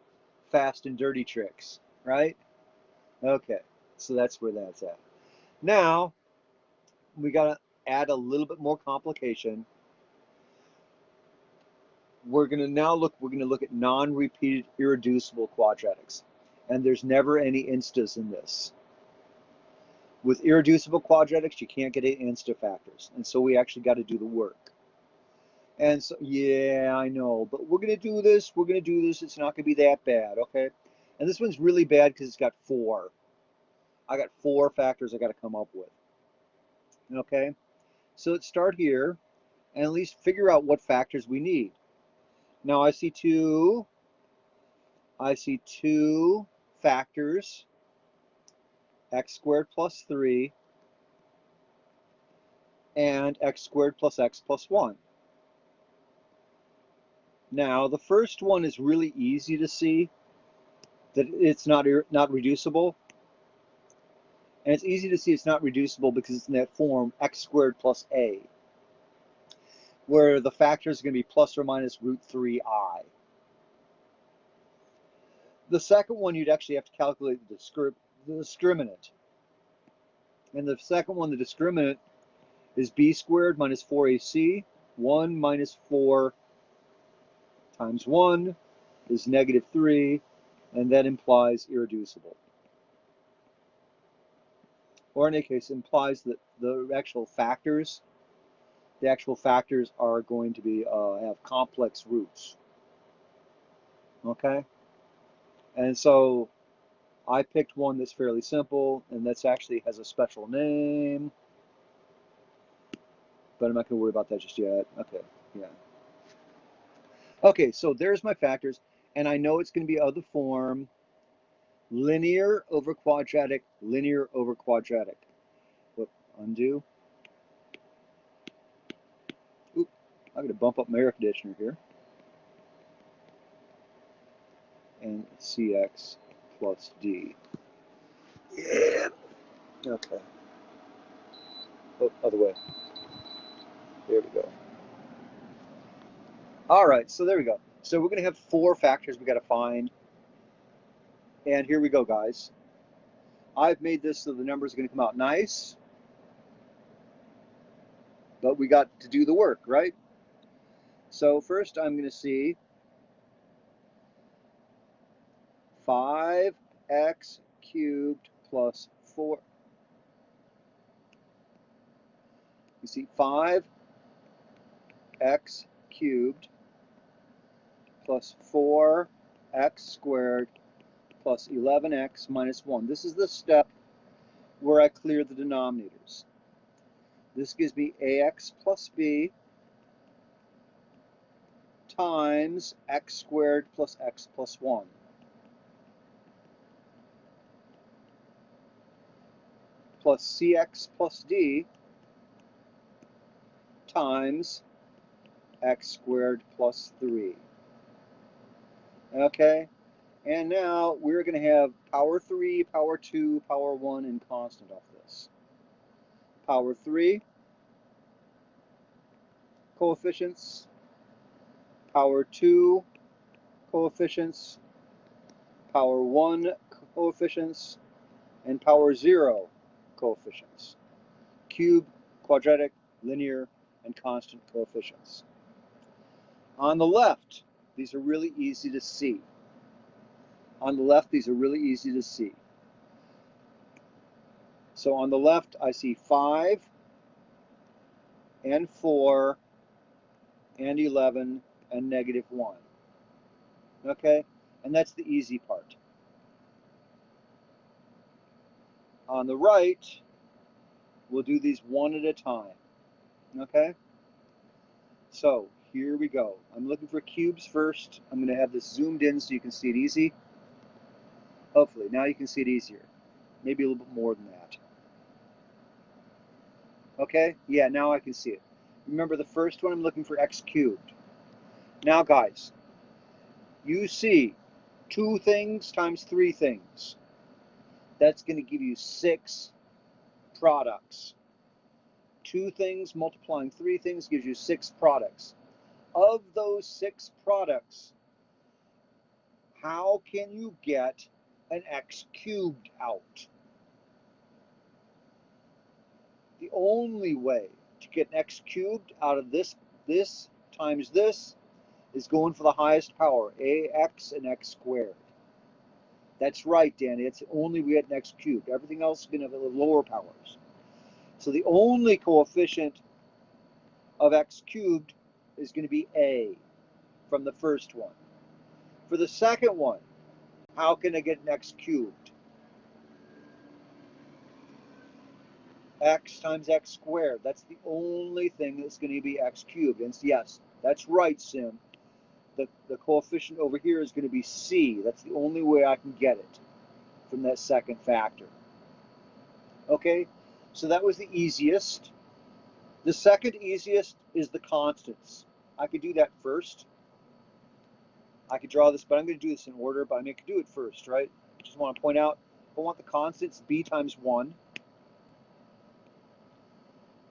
fast and dirty tricks, right? Okay, so that's where that's at. Now, we got to add a little bit more complication. We're going to look at non-repeated irreducible quadratics. And there's never any instas in this. With irreducible quadratics, you can't get any insta factors. And so we actually got to do the work. And so, yeah, I know, but we're going to do this. We're going to do this. It's not going to be that bad, okay? And this one's really bad because it's got 4. I got 4 factors I got to come up with. Okay? So let's start here and at least figure out what factors we need. Now I see two factors, x squared plus 3 and x squared plus x plus 1. Now the first one is really easy to see that it's not reducible. And it's easy to see it's not reducible because it's in that form x squared plus a, where the factor is going to be plus or minus root 3i. The second one, you'd actually have to calculate the discriminant. And the second one, the discriminant, is b squared minus 4ac. 1 minus 4 times 1 is negative 3, and that implies irreducible. Or in any case, implies that the actual factors are going to be have complex roots. Okay? And so I picked one that's fairly simple, and that's actually has a special name. But I'm not going to worry about that just yet. Okay, yeah. Okay, so there's my factors, and I know it's going to be of the form linear over quadratic, linear over quadratic. Whoop, undo. Oop, I'm going to bump up my air conditioner here. And cx plus d. Yeah. Okay. Oh, other way. There we go. All right, so there we go. So we're going to have 4 factors we got to find. And here we go, guys. I've made this so the numbers are going to come out nice. But we got to do the work, right? So first I'm going to see 5x cubed plus 4. You see 5x cubed plus 4x squared plus 11x minus 1. This is the step where I clear the denominators. This gives me ax plus b times x squared plus x plus 1. Plus cx plus d times x squared plus 3. Okay, and now we're going to have power 3, power 2, power 1, and constant off this. Power 3 coefficients, power 2 coefficients, power 1 coefficients, and power 0 coefficients. Cube, quadratic, linear, and constant coefficients. On the left, these are really easy to see. On the left, these are really easy to see. So on the left, I see 5 and 4 and 11 and -1. Okay? And that's the easy part. On the right, we'll do these one at a time. Okay? So here we go. I'm looking for cubes first. I'm going to have this zoomed in so you can see it easy. Hopefully, now you can see it easier. Maybe a little bit more than that. Okay? Yeah, now I can see it. Remember the first one, I'm looking for x cubed. Now guys, you see 2 things times 3 things. That's going to give you 6 products. 2 things multiplying 3 things gives you 6 products. Of those 6 products, how can you get an x cubed out? The only way to get an x cubed out of this times this is going for the highest power, ax and x squared. That's right, Danny. It's the only way to get an x cubed. Everything else is going to have the lower powers. So the only coefficient of x cubed is going to be a from the first one. For the second one, how can I get an x cubed? X times x squared. That's the only thing that's going to be x cubed. And yes, that's right, Sim. The coefficient over here is going to be c. That's the only way I can get it from that second factor. Okay, so that was the easiest. The second easiest is the constants. I could do that first. I could draw this, but I'm going to do this in order, but I mean, I could do it first, right? Just want to point out, I want the constants b times 1,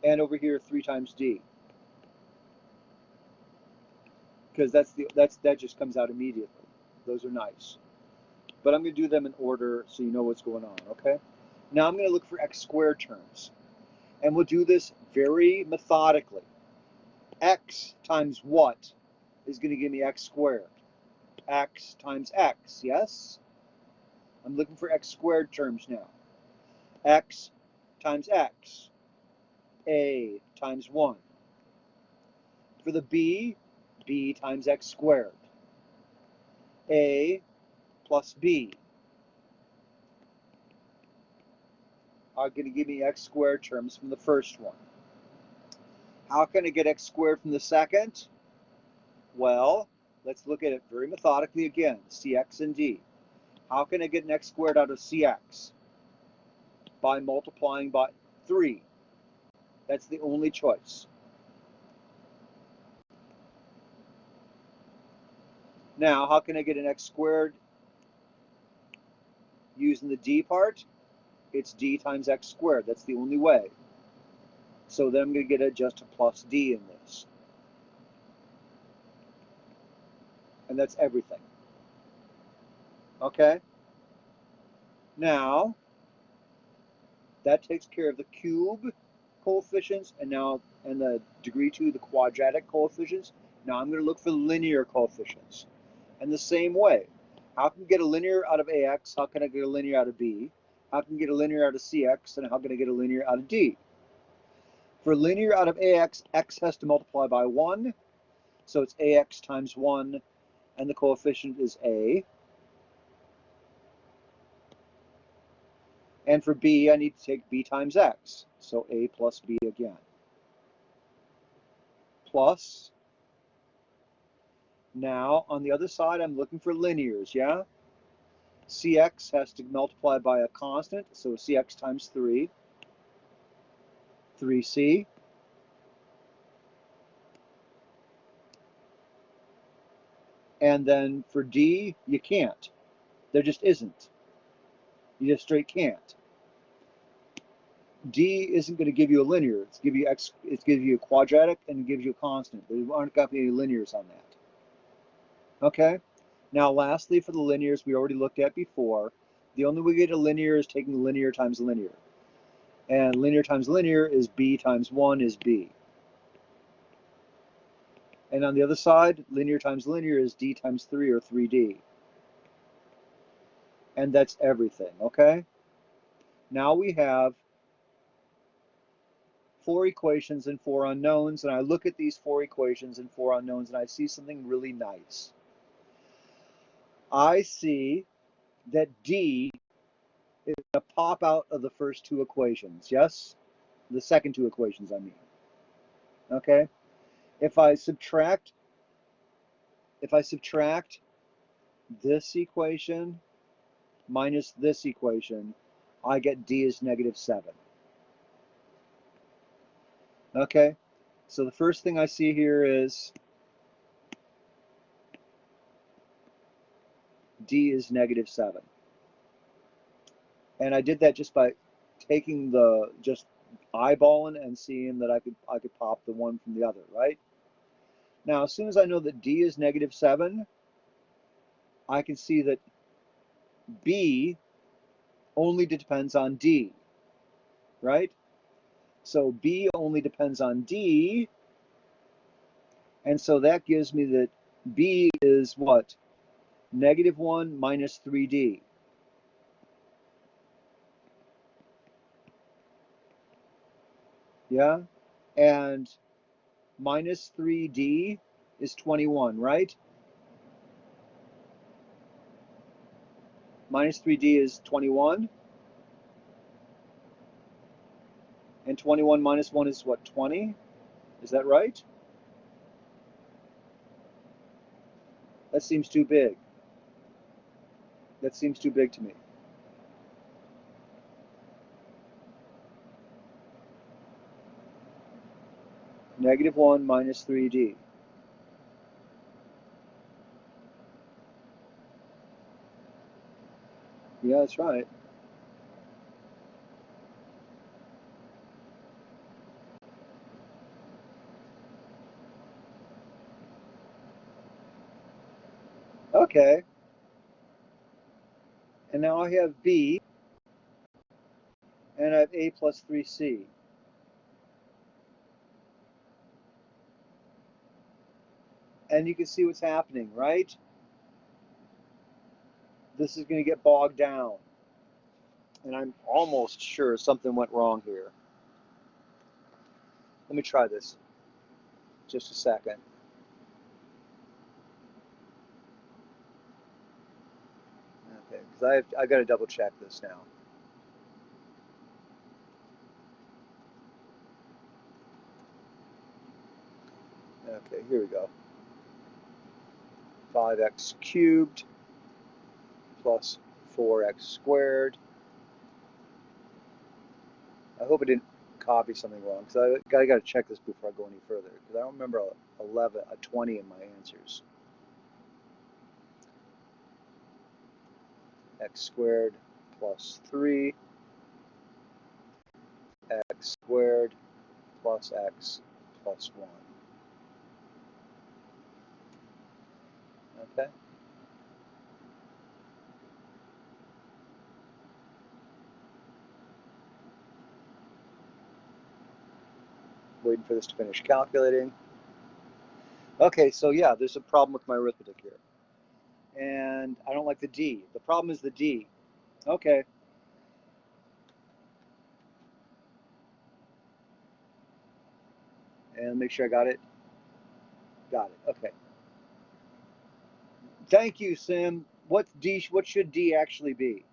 and over here 3 times d. Because that just comes out immediately. Those are nice. But I'm going to do them in order so you know what's going on, okay? Now I'm going to look for x squared terms. And we'll do this very methodically. X times what is going to give me x squared? X times x, yes? I'm looking for x squared terms now. X times x. A times 1. For the b, b times x squared. A plus b are going to give me x squared terms from the first one. How can I get x squared from the second? Well, let's look at it very methodically again. Cx and d. How can I get an x squared out of cx? By multiplying by 3. That's the only choice. Now, how can I get an x squared using the d part? It's d times x squared. That's the only way. So then I'm going to get just a plus d in this. And that's everything. Okay? Now, that takes care of the cube coefficients and the degree 2, the quadratic coefficients. Now I'm going to look for linear coefficients. And the same way, how can I get a linear out of ax? How can I get a linear out of b? How can I get a linear out of cx? And how can I get a linear out of d? For linear out of ax, x has to multiply by 1. So it's ax times 1, and the coefficient is a. And for b, I need to take b times x. So a plus b again. Plus, now on the other side, I'm looking for linears, yeah? Cx has to multiply by a constant, so cx times 3, 3c. And then for d, you can't. There just isn't. You just straight can't. D isn't going to give you a linear. It's give you x. It's give you a quadratic and it gives you a constant. There aren't going to be any linears on that. Okay. Now, lastly, for the linears we already looked at before, the only way to get a linear is taking linear times linear, and linear times linear is b times 1 is b. And on the other side, linear times linear is d times 3 or 3d. And that's everything. Okay. Now we have 4 equations and 4 unknowns, and I look at these 4 equations and 4 unknowns, and I see something really nice. I see that D is going to pop out of the first 2 equations. Yes? The second 2 equations, I mean. Okay? If I subtract this equation minus this equation, I get D is -7. Okay? So the first thing I see here is D is -7. And I did that just by taking just eyeballing and seeing that I could pop the one from the other, right? Now, as soon as I know that D is -7, I can see that B only depends on D, right? So B only depends on D, and so that gives me that B is what? -1 minus 3D. Yeah? And minus 3D is 21, right? Minus 3D is 21. And 21 minus 1 is what, 20? Is that right? That seems too big. That seems too big to me. -1 minus 3D. Yeah, that's right. Okay. And now I have B, and I have A plus 3C. And you can see what's happening, right? This is going to get bogged down. And I'm almost sure something went wrong here. Let me try this. Just a second. Okay, because I've got to double check this now. Okay, here we go. 5x cubed plus 4x squared. I hope I didn't copy something wrong, because I got to check this before I go any further, because I don't remember a 20 in my answers. X squared plus 3, x squared plus x plus 1. Okay? Waiting for this to finish calculating. Okay, so yeah, there's a problem with my arithmetic here. And I don't like the D. The problem is the D. Okay. And make sure I got it. Got it. Okay. Thank you, Sim. What should D actually be?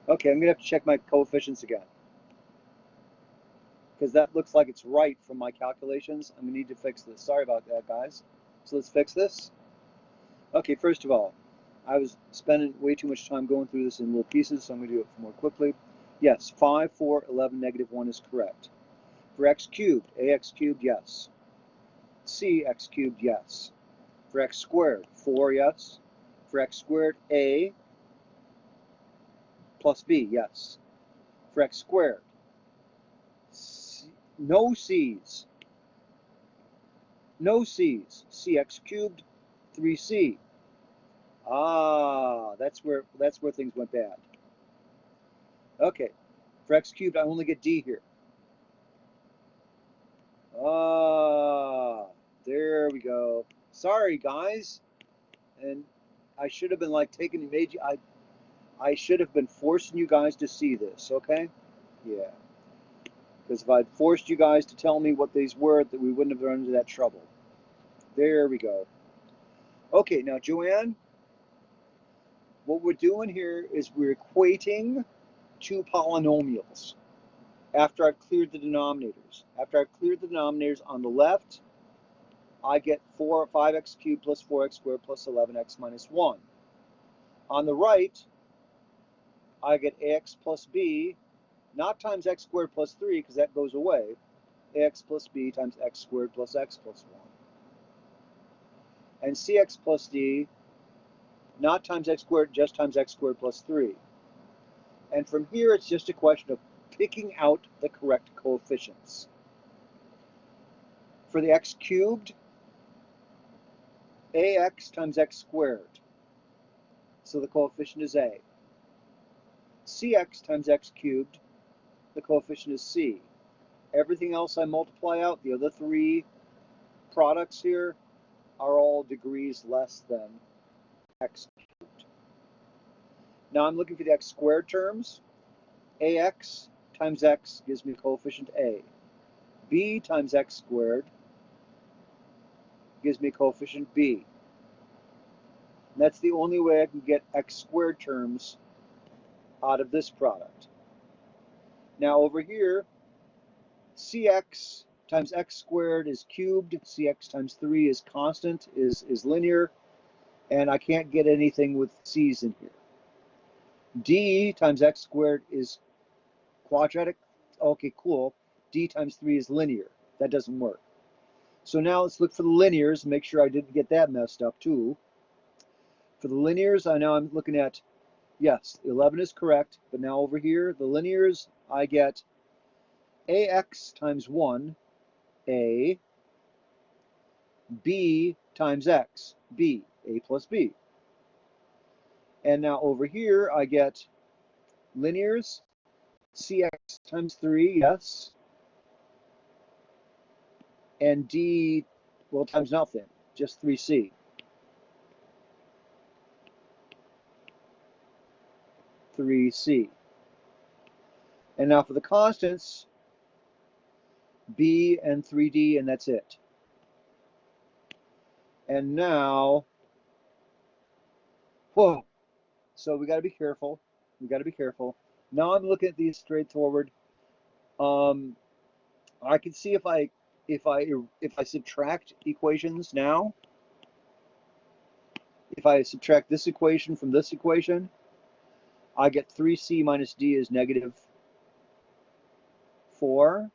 Okay, I'm gonna have to check my coefficients again, because that looks like it's right from my calculations. I'm gonna need to fix this. Sorry about that, guys. So let's fix this. Okay, first of all, I was spending way too much time going through this in little pieces, so I'm gonna do it more quickly. Yes, 5, 4, 11, -1 is correct. For x cubed, ax cubed, yes. Cx cubed, yes. For x squared, 4, yes. For x squared, a plus b, yes. For x squared, no c's. No c's. Cx cubed, 3c. Ah, that's where things went bad. Okay, for x cubed, I only get d here. Ah, there Sorry, guys. And I should have been like taking made you. I should have been forcing you guys to see this. Okay? Yeah. Because if I'd forced you guys to tell me what these were, that we wouldn't have run into that trouble. There we go. Okay, now Joanne, what we're doing here is we're equating two polynomials after I've cleared the denominators. After I've cleared the denominators on the left, I get 5x cubed plus 4x squared plus 11x minus 1. On the right, I get ax plus b, not times x squared plus 3 because that goes away, ax plus b times x squared plus x plus 1. And cx plus d, not times x squared, just times x squared plus 3. And from here, it's just a question of picking out the correct coefficients. For the x cubed, ax times x squared. So the coefficient is a. Cx times x cubed, the coefficient is c. Everything else I multiply out, the other three products here, are all degrees less than x cubed. Now I'm looking for the x squared terms. Ax times x gives me coefficient a. B times x squared gives me coefficient b. And that's the only way I can get x squared terms out of this product. Now over here, cx times x squared is cubed, cx times 3 is constant, is linear, and I can't get anything with c's in here. D times x squared is quadratic. Okay, cool. D times 3 is linear. That doesn't work. So now let's look for the linears and make sure I didn't get that messed up too. For the linears, I'm looking at, yes, 11 is correct, but now over here, the linears, I get ax times 1, a, b times x, b, a plus b. And now over here, I get linears, cx times 3, yes, and d, well, times nothing, just 3c. And now for the constants, b and 3d, and that's it. And now, whoa, so we got to be careful. We got to be careful. Now I'm looking at these straightforward. I can see if I subtract equations now, if I subtract this equation from this equation, I get 3c minus d is negative 4,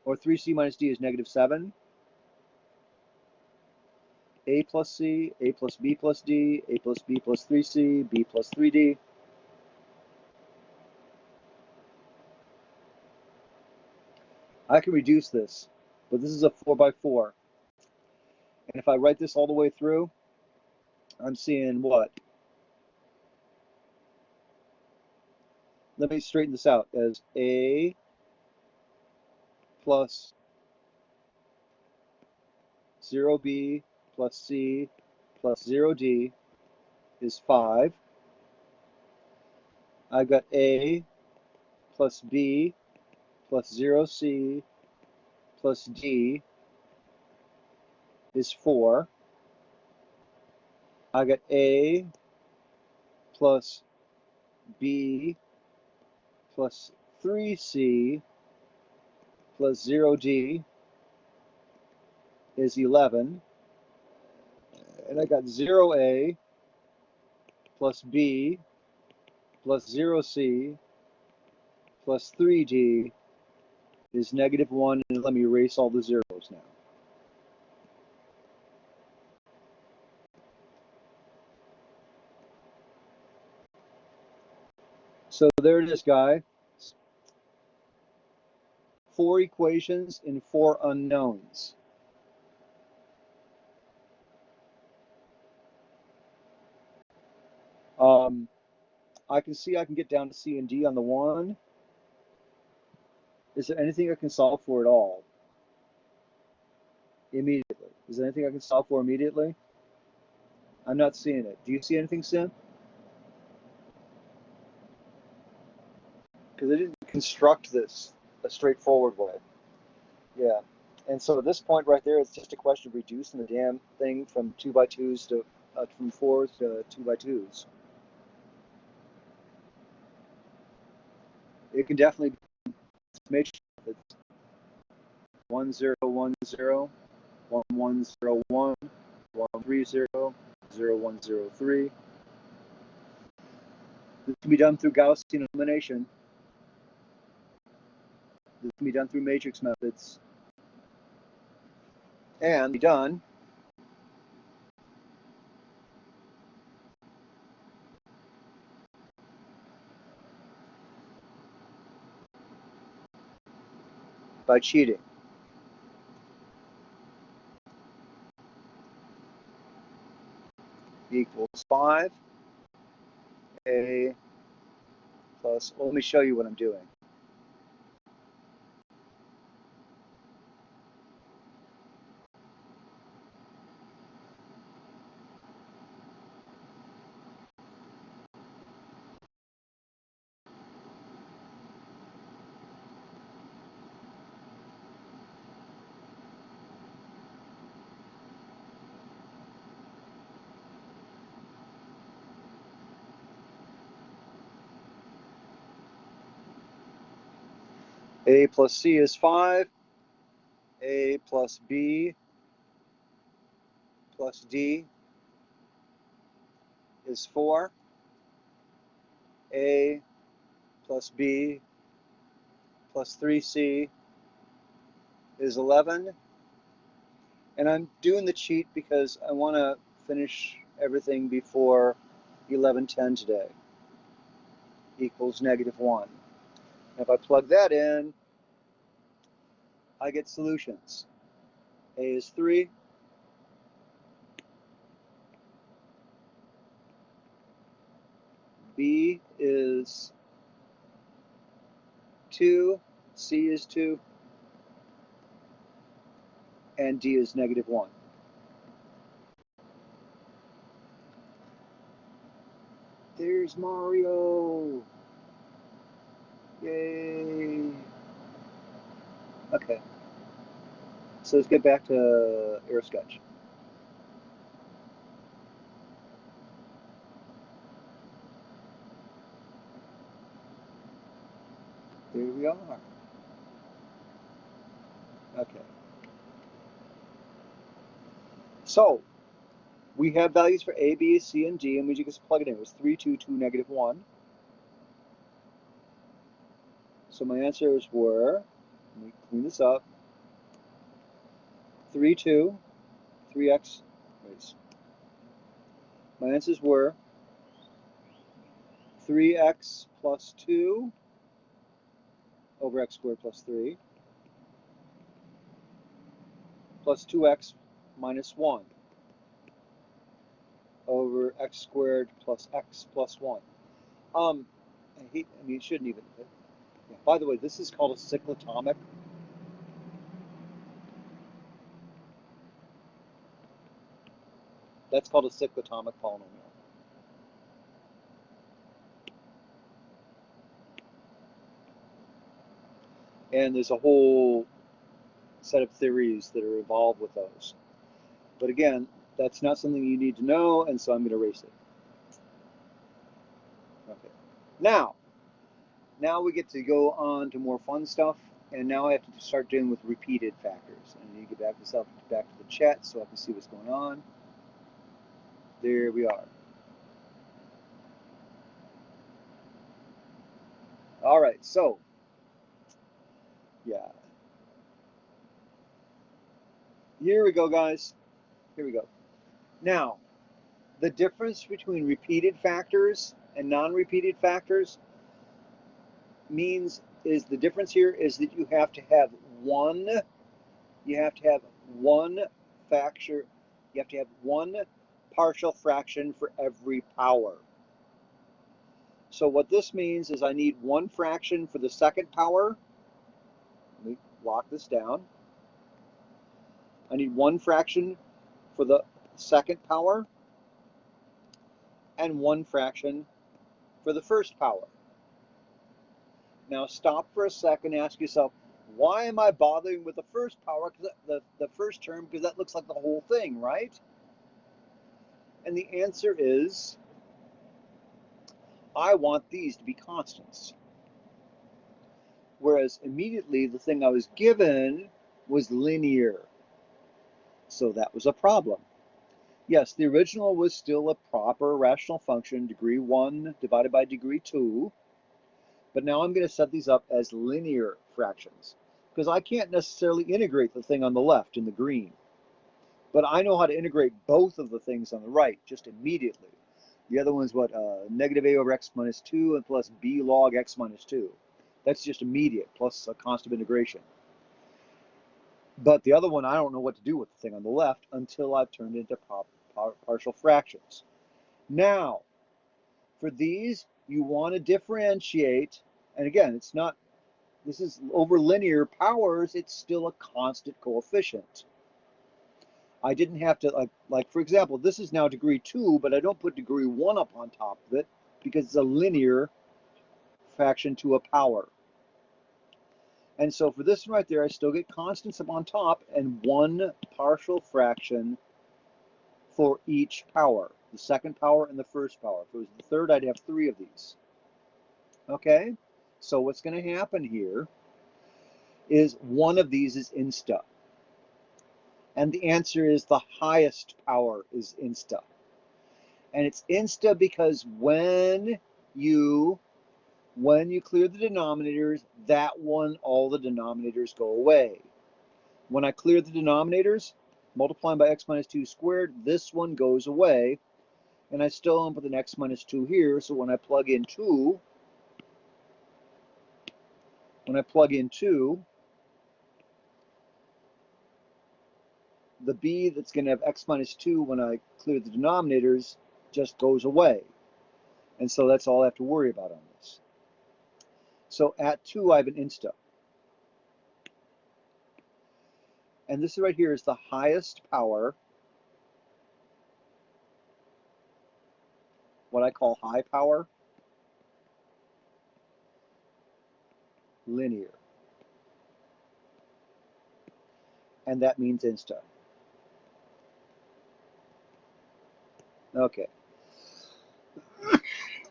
or 3c minus d is negative 7. A plus c, a plus b plus d, a plus b plus 3c, b plus 3d. I can reduce this, but this is a 4 by 4. And if I write this all the way through, I'm seeing what? Let me straighten this out as a plus 0b plus c plus 0d is 5. I've got a plus b plus 0c plus d is 4. I got a plus b plus 3c plus 0d is 11. And I got 0a plus b plus 0c plus 3d is negative 1. And let me erase all the zeros now. So there it is, guys. 4 equations and 4 unknowns. I can see I can get down to C and D on the 1. Is there anything I can solve for at all? Immediately. Is there anything I can solve for immediately? I'm not seeing it. Do you see anything, Sim? Because I didn't construct this a straightforward way. Yeah. And so at this point right there, it's just a question of reducing the damn thing from 2x2s to from 4s to 2x2s. It can definitely be matrix methods. 1 0 1 0 1 1 0 1 1 3 0 0 1 0 3. This can be done through Gaussian elimination. This can be done through matrix methods. And be done by cheating. Equals 5 a plus, well, let me show you what I'm doing. A plus C is 5. A plus B plus D is 4. A plus B plus 3C is 11. And I'm doing the cheat because I want to finish everything before 11:10 today. Equals -1. And if I plug that in, I get solutions. A is 3. B is 2. C is 2. And D is -1. There's Mario. Yay. Okay. So let's get back to Air Sketch. There we are. Okay. So we have values for A, B, C, and D, and we just plug it in. It was 3, 2, 2, -1. So my answers were, let me clean this up, 3, 2, 3x, wait. My answers were 3x plus 2 over x squared plus 3 plus 2x minus 1 over x squared plus x plus 1. I mean, it shouldn't even. Yeah. By the way, this is called a cyclotomic. That's called a cyclotomic polynomial. And there's a whole set of theories that are involved with those. But again, that's not something you need to know, and so I'm going to erase it. Okay. Now we get to go on to more fun stuff, and now I have to start dealing with repeated factors. And I need to get back to the chat so I can see what's going on. There we are. All right, so yeah. Here we go, guys. Here we go. Now, the difference between repeated factors and non-repeated factors is the difference here is that you have to have one factor, you have to have one partial fraction for every power. So what this means is I need one fraction for the second power. Let me lock this down. I need one fraction for the second power and one fraction for the first power. Now stop for a second and ask yourself, why am I bothering with the first power, the first term, because that looks like the whole thing, right? And the answer is, I want these to be constants. Whereas immediately the thing I was given was linear. So that was a problem. Yes, the original was still a proper rational function, degree 1 divided by degree 2. But now I'm going to set these up as linear fractions, because I can't necessarily integrate the thing on the left in the green. But I know how to integrate both of the things on the right just immediately. The other one's what? Negative a over x minus 2 and plus b log x minus 2. That's just immediate, plus a constant integration. But the other one, I don't know what to do with the thing on the left until I've turned it into partial fractions. Now, for these, you want to differentiate, and again, it's not, this is over linear powers, it's still a constant coefficient. I didn't have to, like for example, this is now degree 2, but I don't put degree 1 up on top of it because it's a linear fraction to a power. And so for this one right there, I still get constants up on top and one partial fraction for each power, the second power and the first power. If it was the third, I'd have 3 of these. Okay, so what's going to happen here is one of these is insta. And the answer is the highest power is insta. And it's insta because when you clear the denominators, that one, all the denominators go away. When I clear the denominators, multiplying by x minus 2 squared, this one goes away. And I still end up with an x minus 2 here. So when I plug in 2, the b that's going to have x minus 2 when I clear the denominators just goes away. And so that's all I have to worry about on this. So at 2, I have an insta. And this right here is the highest power, what I call high power, linear. And that means insta. Okay.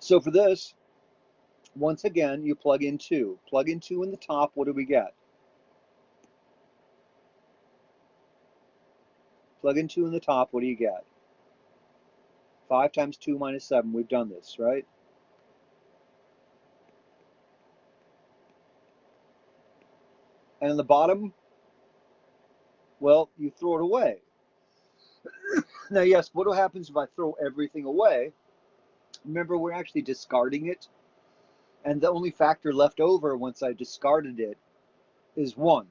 So for this, once again, you plug in 2. Plug in 2 in the top, what do we get? Plug in 2 in the top, what do you get? 5 times 2 minus 7. We've done this, right? And in the bottom, well, you throw it away. Now, yes, what happens if I throw everything away? Remember, we're actually discarding it. And the only factor left over once I discarded it is 1.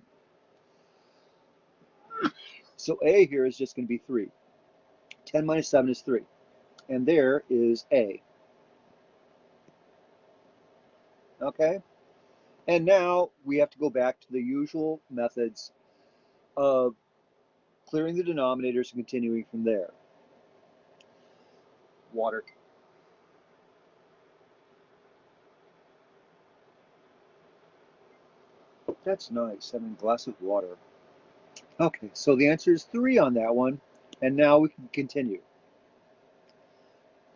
So A here is just going to be 3. 10 minus 7 is 3. And there is A. Okay? And now we have to go back to the usual methods of clearing the denominators and continuing from there. Water. That's nice, having a glass of water. Okay, so the answer is 3 on that one. And now we can continue.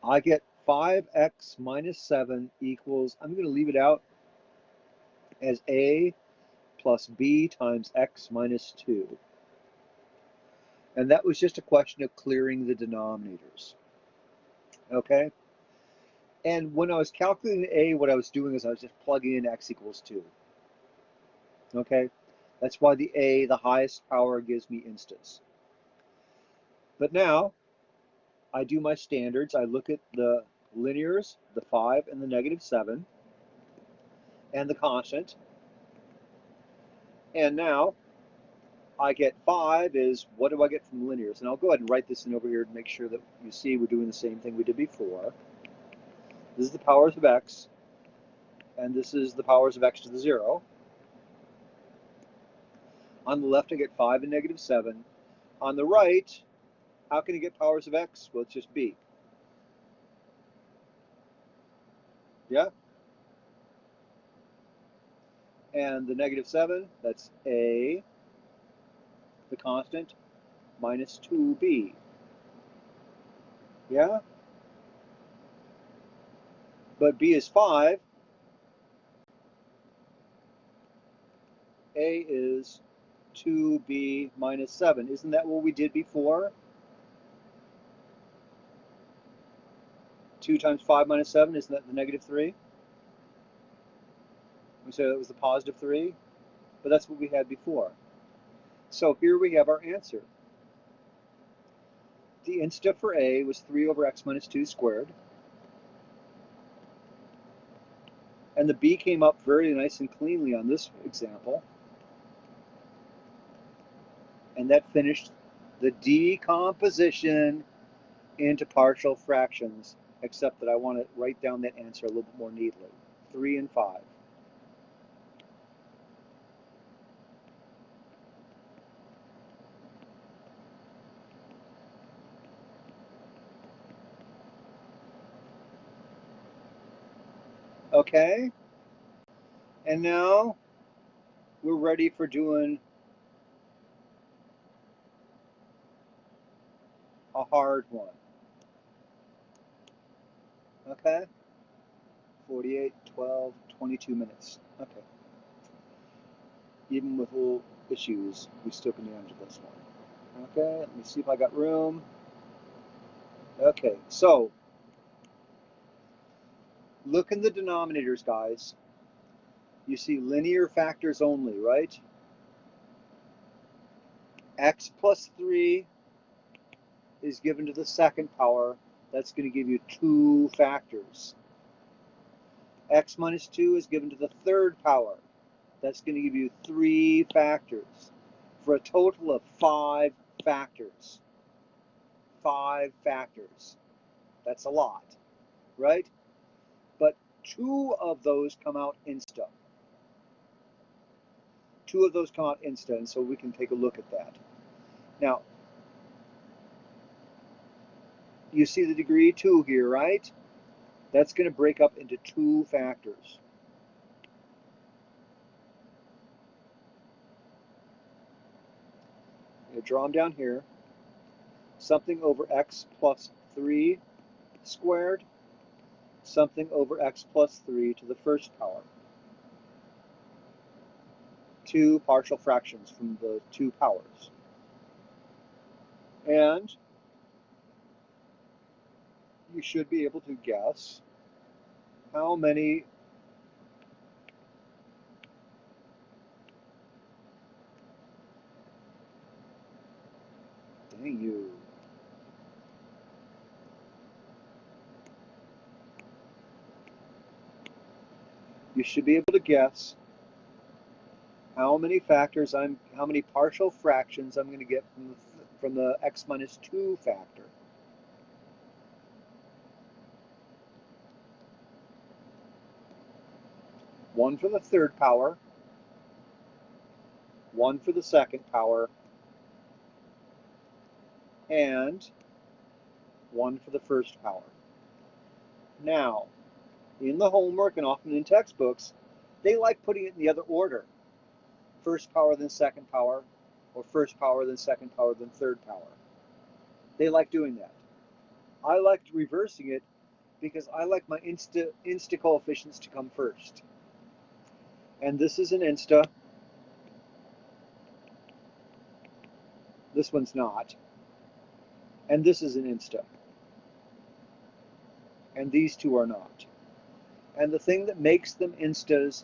I get 5x minus 7 equals, I'm going to leave it out as A plus B times x minus 2. And that was just a question of clearing the denominators. Okay? And when I was calculating A, what I was doing is I was just plugging in x equals 2. Okay? That's why the A, the highest power, gives me instas. But now, I do my standards. I look at the linears, the 5 and the negative 7, and the constant. And now, I get 5 is, what do I get from linears? And I'll go ahead and write this in over here to make sure that you see we're doing the same thing we did before. This is the powers of x, and this is the powers of x to the 0. On the left, I get 5 and negative 7. On the right, how can you get powers of x? Well, it's just b. Yeah? And the -7, that's a, the constant, minus 2b. Yeah? But b is 5. A is 2b minus 7. Isn't that what we did before? 2 times 5 minus 7, isn't that the -3? We said that was the +3, but that's what we had before. So here we have our answer. The insta for A was 3 over x minus 2 squared. And the B came up very nice and cleanly on this example. And that finished the decomposition into partial fractions, except that I want to write down that answer a little bit more neatly. 3 and 5. Okay? And now we're ready for doing a hard one. Okay? 48, 12, 22 minutes. Okay. Even with little issues, we still can manage this one. Okay, let me see if I got room. Okay, so look in the denominators, guys. You see linear factors only, right? X plus 3 is given to the second power. That's going to give you 2 factors. X minus 2 is given to the third power. That's going to give you 3 factors for a total of 5 factors. 5 factors. That's a lot, right? But 2 of those come out insta. 2 of those come out insta, and so we can take a look at that. Now, you see the degree 2 here, right? That's going to break up into 2 factors. I'm going to draw them down here. Something over x plus 3 squared, something over x plus 3 to the first power. 2 partial fractions from the 2 powers. And you should be able to guess how many dang you. You should be able to guess how many factors how many partial fractions I'm going to get from the x minus 2 factor. One for the third power, one for the second power, and one for the first power. Now, in the homework and often in textbooks, they like putting it in the other order. First power, then second power, or first power, then second power, then third power. They like doing that. I like reversing it because I like my insta coefficients to come first. And this is an insta. This one's not. And this is an insta. And these two are not. And the thing that makes them instas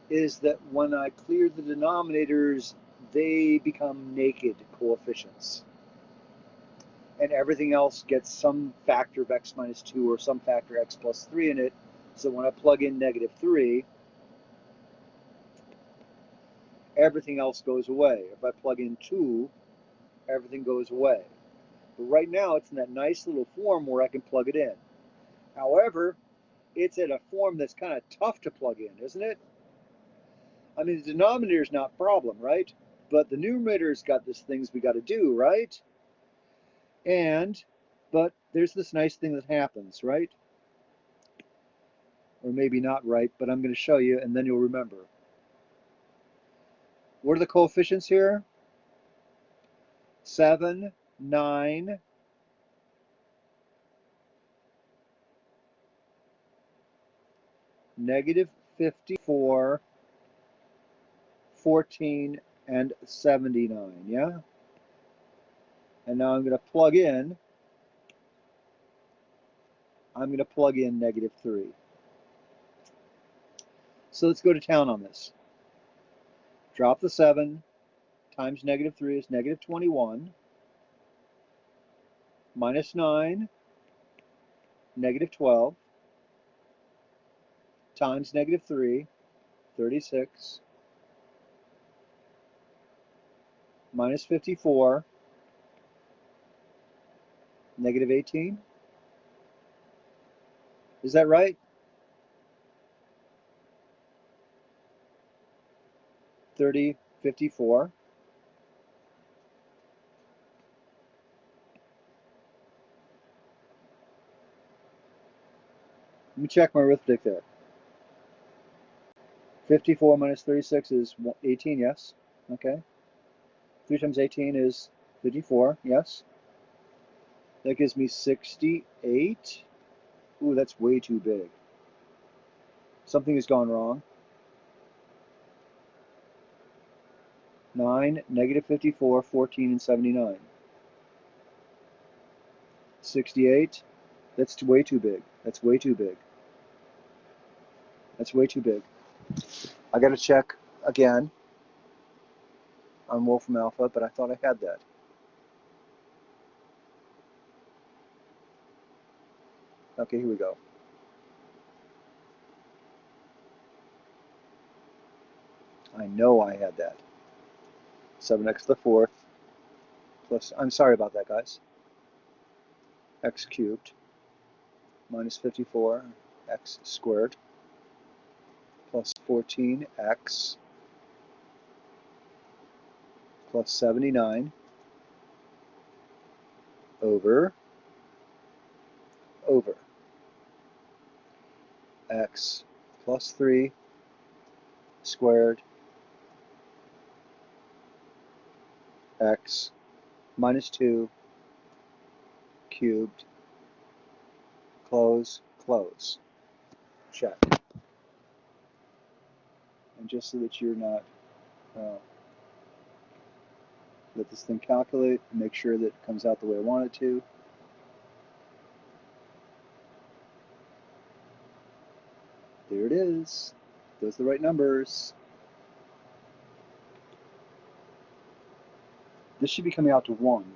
is that when I clear the denominators, they become naked coefficients. And everything else gets some factor of x minus 2 or some factor x plus 3 in it. So when I plug in -3, everything else goes away. If I plug in 2, everything goes away. But right now, it's in that nice little form where I can plug it in. However, it's at a form that's kind of tough to plug in, isn't it? I mean, the denominator is not a problem, right? But the numerator's got these things we got to do, right? But there's this nice thing that happens, right? Or maybe not right, but I'm going to show you, and then you'll remember. What are the coefficients here? 7, 9, -54, 14, and 79, yeah? And now I'm going to plug in -3. So let's go to town on this. Drop the 7 times -3 is -21, minus 9, -12, times -3, 36, minus 54, -18. Is that right? 30, 54. Let me check my arithmetic there. 54 minus 36 is 18, yes. Okay. 3 times 18 is 54, yes. That gives me 68. Ooh, that's way too big. Something has gone wrong. 9, -54, 14, and 79. 68. That's way too big. That's way too big. That's way too big. I got to check again on Wolfram Alpha, but I thought I had that. Okay, here we go. I know I had that. 7x to the 4th plus, I'm sorry about that, guys, x cubed minus 54 x squared plus 14x plus 79 over x plus 3 squared x minus 2 cubed, close, check. And just so that you're not, let this thing calculate and make sure that it comes out the way I want it to. There it is. Those are the right numbers. This should be coming out to 1.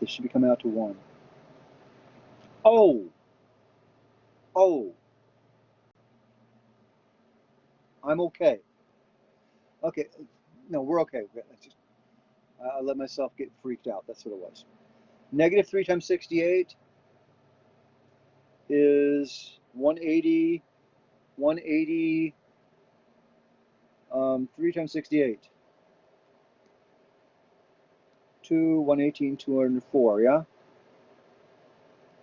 This should be coming out to 1. Oh! Oh! I'm okay. Okay. No, we're okay. I let myself get freaked out. That's what it was. -3 times 68 is 180. 180. 3 times 68. 2, 118, 204, yeah?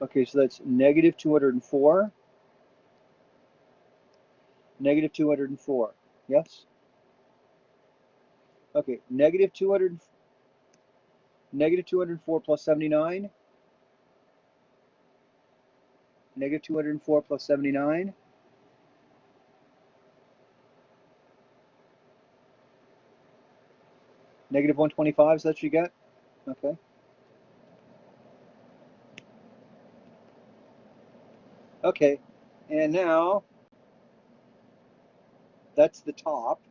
Okay, so that's -204. -204, yes? Okay, -204 plus 79. -204 plus 79. -125, so that you get? Okay. Okay, and now that's the top.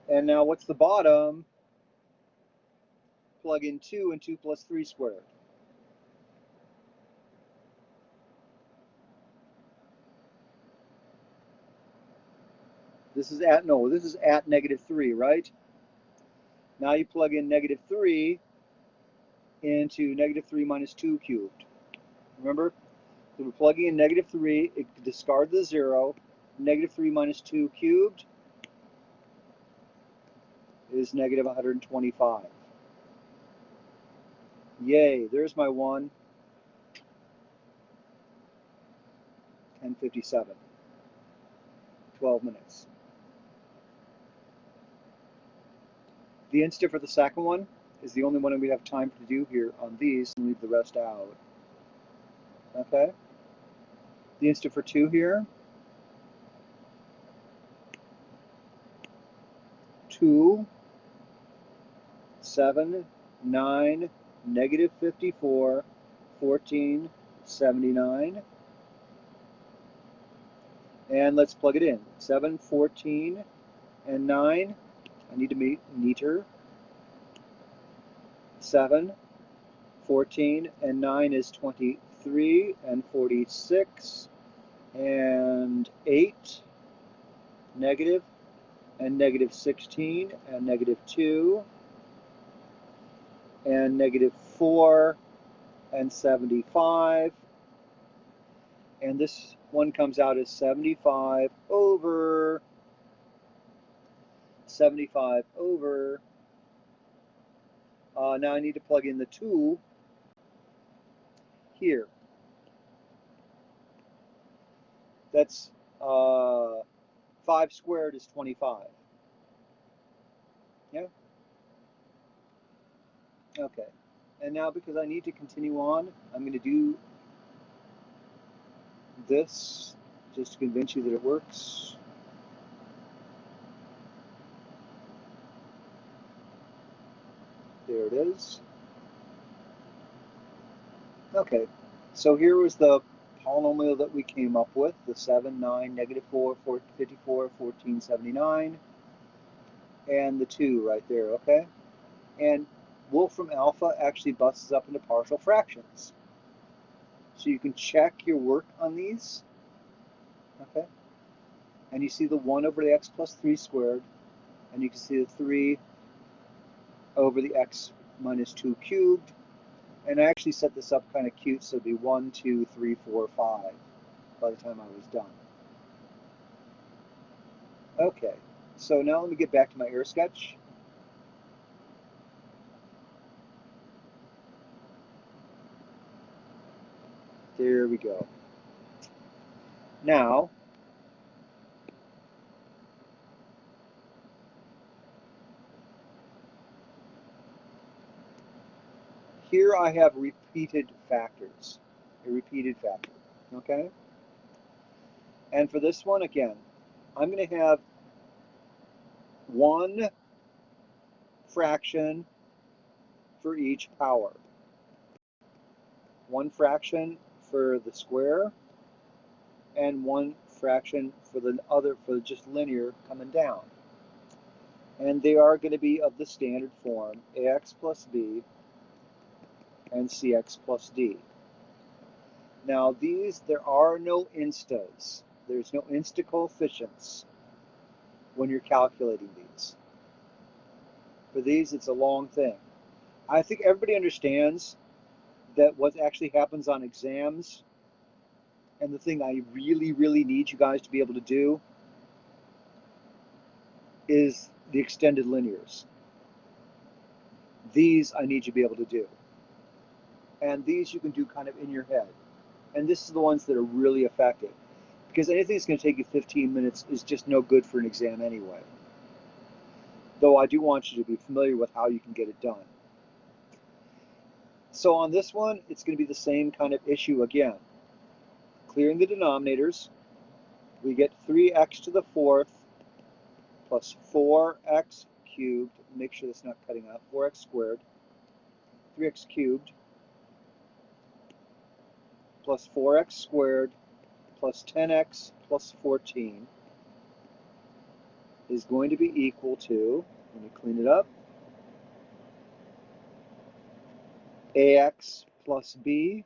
And now what's the bottom? Plug in 2 and 2 plus 3 squared. This is at -3, right? Now you plug in -3 into -3 minus 2 cubed. Remember? So we're plugging in -3, it discard the 0. -3 minus 2 cubed is -125. Yay, there's my 1. 10:57. 12 minutes. The instant for the second one is the only one we have time to do here on these, and leave the rest out. Okay? The instant for 2 here. 2, 7, 9, -54, 14, 79. And let's plug it in. 7, 14, and 9. I need to meet meter. 7, 14, and 9 is 23, and 46, and 8, negative, and -16, and -2, and -4, and 75. And this one comes out as 75 over 75 over. Now I need to plug in the 2 here. That's 5 squared is 25. Yeah? Okay. And now because I need to continue on, I'm going to do this just to convince you that it works. There it is. Okay, so here was the polynomial that we came up with, the 7, 9, -4, 54, 14, 79, and the 2 right there, okay? And Wolfram alpha actually busts up into partial fractions. So you can check your work on these, okay? And you see the 1 over the x plus 3 squared, and you can see the 3 over the x minus 2 cubed. And I actually set this up kind of cute, so it'd be 1, 2, 3, 4, 5 by the time I was done. Okay, so now let me get back to my air sketch. There we go. Now, here I have repeated factors, a repeated factor, okay? And for this one, again, I'm going to have one fraction for each power. One fraction for the square, and one fraction for the other, for just linear coming down. And they are going to be of the standard form, ax plus b and cx plus d. Now these, there are no instas. There's no insta coefficients when you're calculating these. For these, it's a long thing. I think everybody understands that what actually happens on exams, and the thing I really, really need you guys to be able to do, is the extended linears. These I need you to be able to do. And these you can do kind of in your head. And this is the ones that are really effective. Because anything that's going to take you 15 minutes is just no good for an exam anyway. Though I do want you to be familiar with how you can get it done. So on this one, it's going to be the same kind of issue again. Clearing the denominators, we get 3x to the 4th plus 4x cubed. Make sure that's not cutting out. 4x squared. 3x cubed plus 4x squared plus 10x plus 14 is going to be equal to, let me clean it up, ax plus b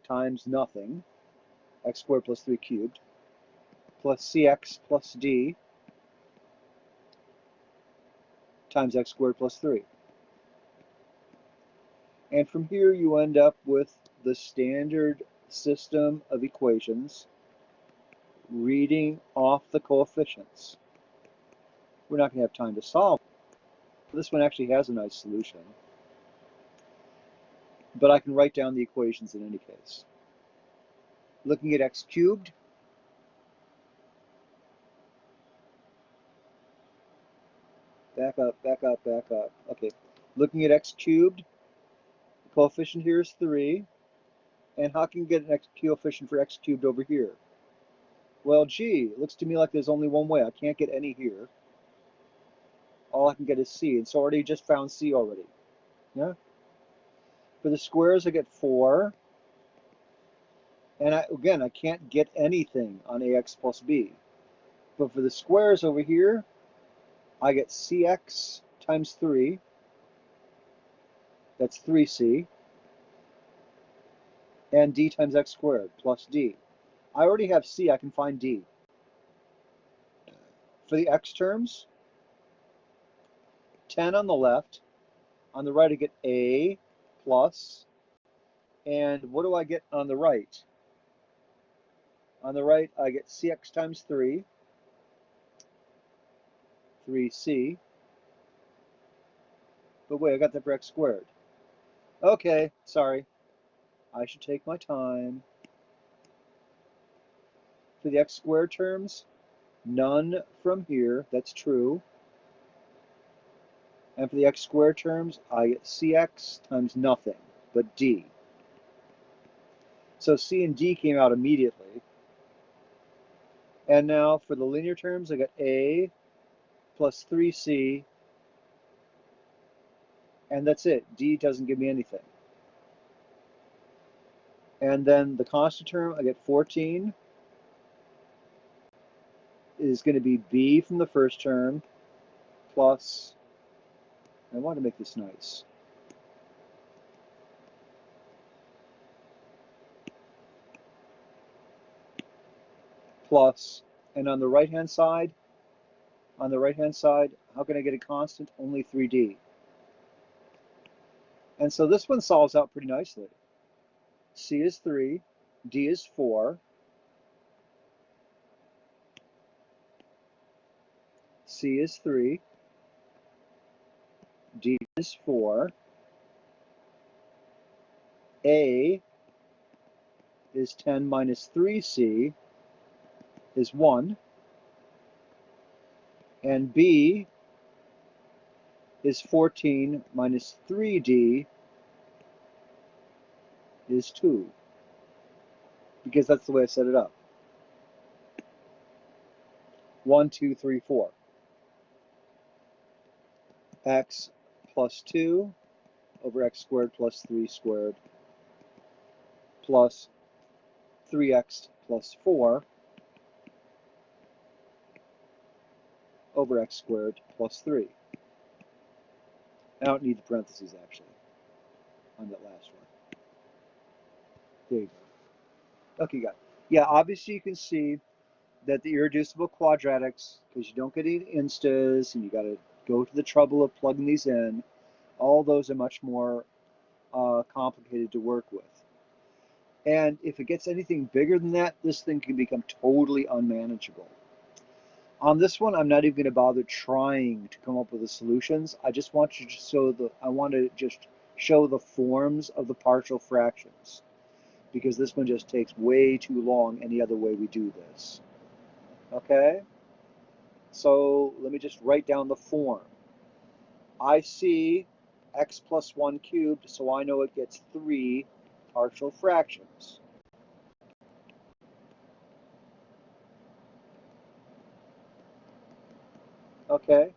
times nothing, x squared plus 3 cubed, plus cx plus d times x squared plus 3. And from here you end up with the standard system of equations reading off the coefficients. We're not going to have time to solve. This one actually has a nice solution, but I can write down the equations in any case. Looking at x cubed, back up, back up, back up. Okay, looking at x cubed, the coefficient here is 3. And how can you get an coefficient for x cubed over here? Well, gee, it looks to me like there's only one way. I can't get any here. All I can get is c, and so I already just found c already. Yeah. For the squares, I get 4. And again, I can't get anything on ax plus b. But for the squares over here, I get cx times 3. That's 3c. And d times x squared plus d. I already have c, I can find d. For the x terms, 10 on the left. On the right, I get a plus. And what do I get on the right? On the right, I get cx times 3, 3c. But wait, I got that for x squared. Okay, sorry. I should take my time. For the x squared terms, none from here, that's true. And for the x squared terms, I get cx times nothing, but d. So c and d came out immediately. And now for the linear terms, I got a plus 3c, and that's it. D doesn't give me anything. And then the constant term, I get 14 is going to be b from the first term plus, I want to make this nice, plus, and on the right-hand side, how can I get a constant? Only 3d. And so this one solves out pretty nicely. C is 3, D is 4, C is 3, D is 4, A is 10 minus 3C is 1, and B is 14 minus 3D is 2, because that's the way I set it up. 1, 2, 3, 4. X plus 2 over x squared plus 3 squared plus 3x plus 4 over x squared plus 3. I don't need the parentheses, actually, on that last one. There you go. Okay, got it. Yeah, obviously you can see that the irreducible quadratics, because you don't get any instas, and you got to go to the trouble of plugging these in, all those are much more complicated to work with. And if it gets anything bigger than that, this thing can become totally unmanageable. On this one, I'm not even going to bother trying to come up with the solutions. I just want to just show the forms of the partial fractions, because this one just takes way too long any other way we do this. Okay? So let me just write down the form. I see x plus 1 cubed, so I know it gets 3 partial fractions. Okay?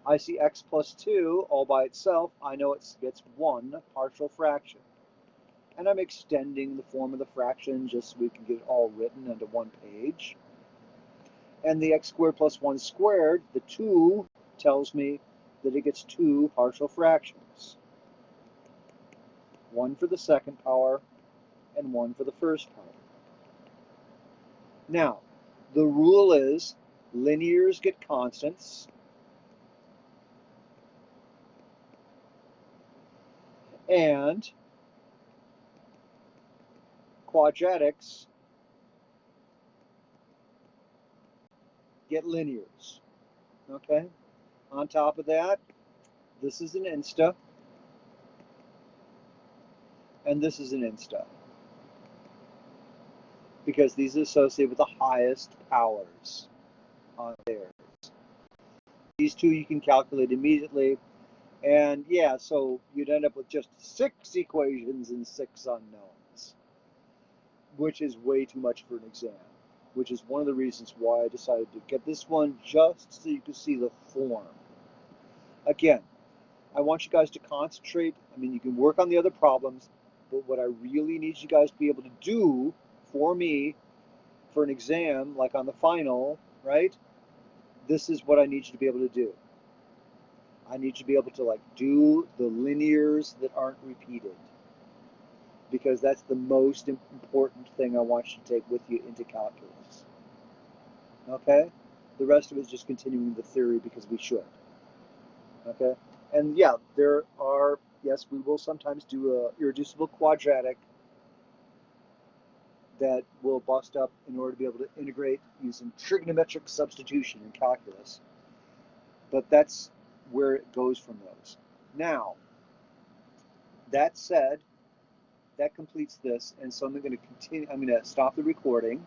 I see x plus 2 all by itself. I know it gets 1 partial fraction. And I'm extending the form of the fraction just so we can get it all written into one page. And the x squared plus 1 squared, the 2, tells me that it gets 2 partial fractions. 1 for the second power and 1 for the first power. Now, the rule is linears get constants, And quadratics get linears. Okay? On top of that, this is an insta, and this is an insta, because these are associated with the highest powers on there. These two you can calculate immediately, and yeah, so you'd end up with just 6 equations and 6 unknowns, which is way too much for an exam, which is one of the reasons why I decided to get this one, just so you can see the form. Again, I want you guys to concentrate. I mean, you can work on the other problems, but what I really need you guys to be able to do for me for an exam, like on the final, right? This is what I need you to be able to do. I need you to be able to like do the linears that aren't repeated, because that's the most important thing I want you to take with you into calculus. Okay? The rest of it is just continuing the theory because we should. Okay? And yeah, there are, yes, we will sometimes do a irreducible quadratic that will bust up in order to be able to integrate using trigonometric substitution in calculus. But that's where it goes from those. Now, that said, that completes this, and so I'm going to continue. I'm going to stop the recording.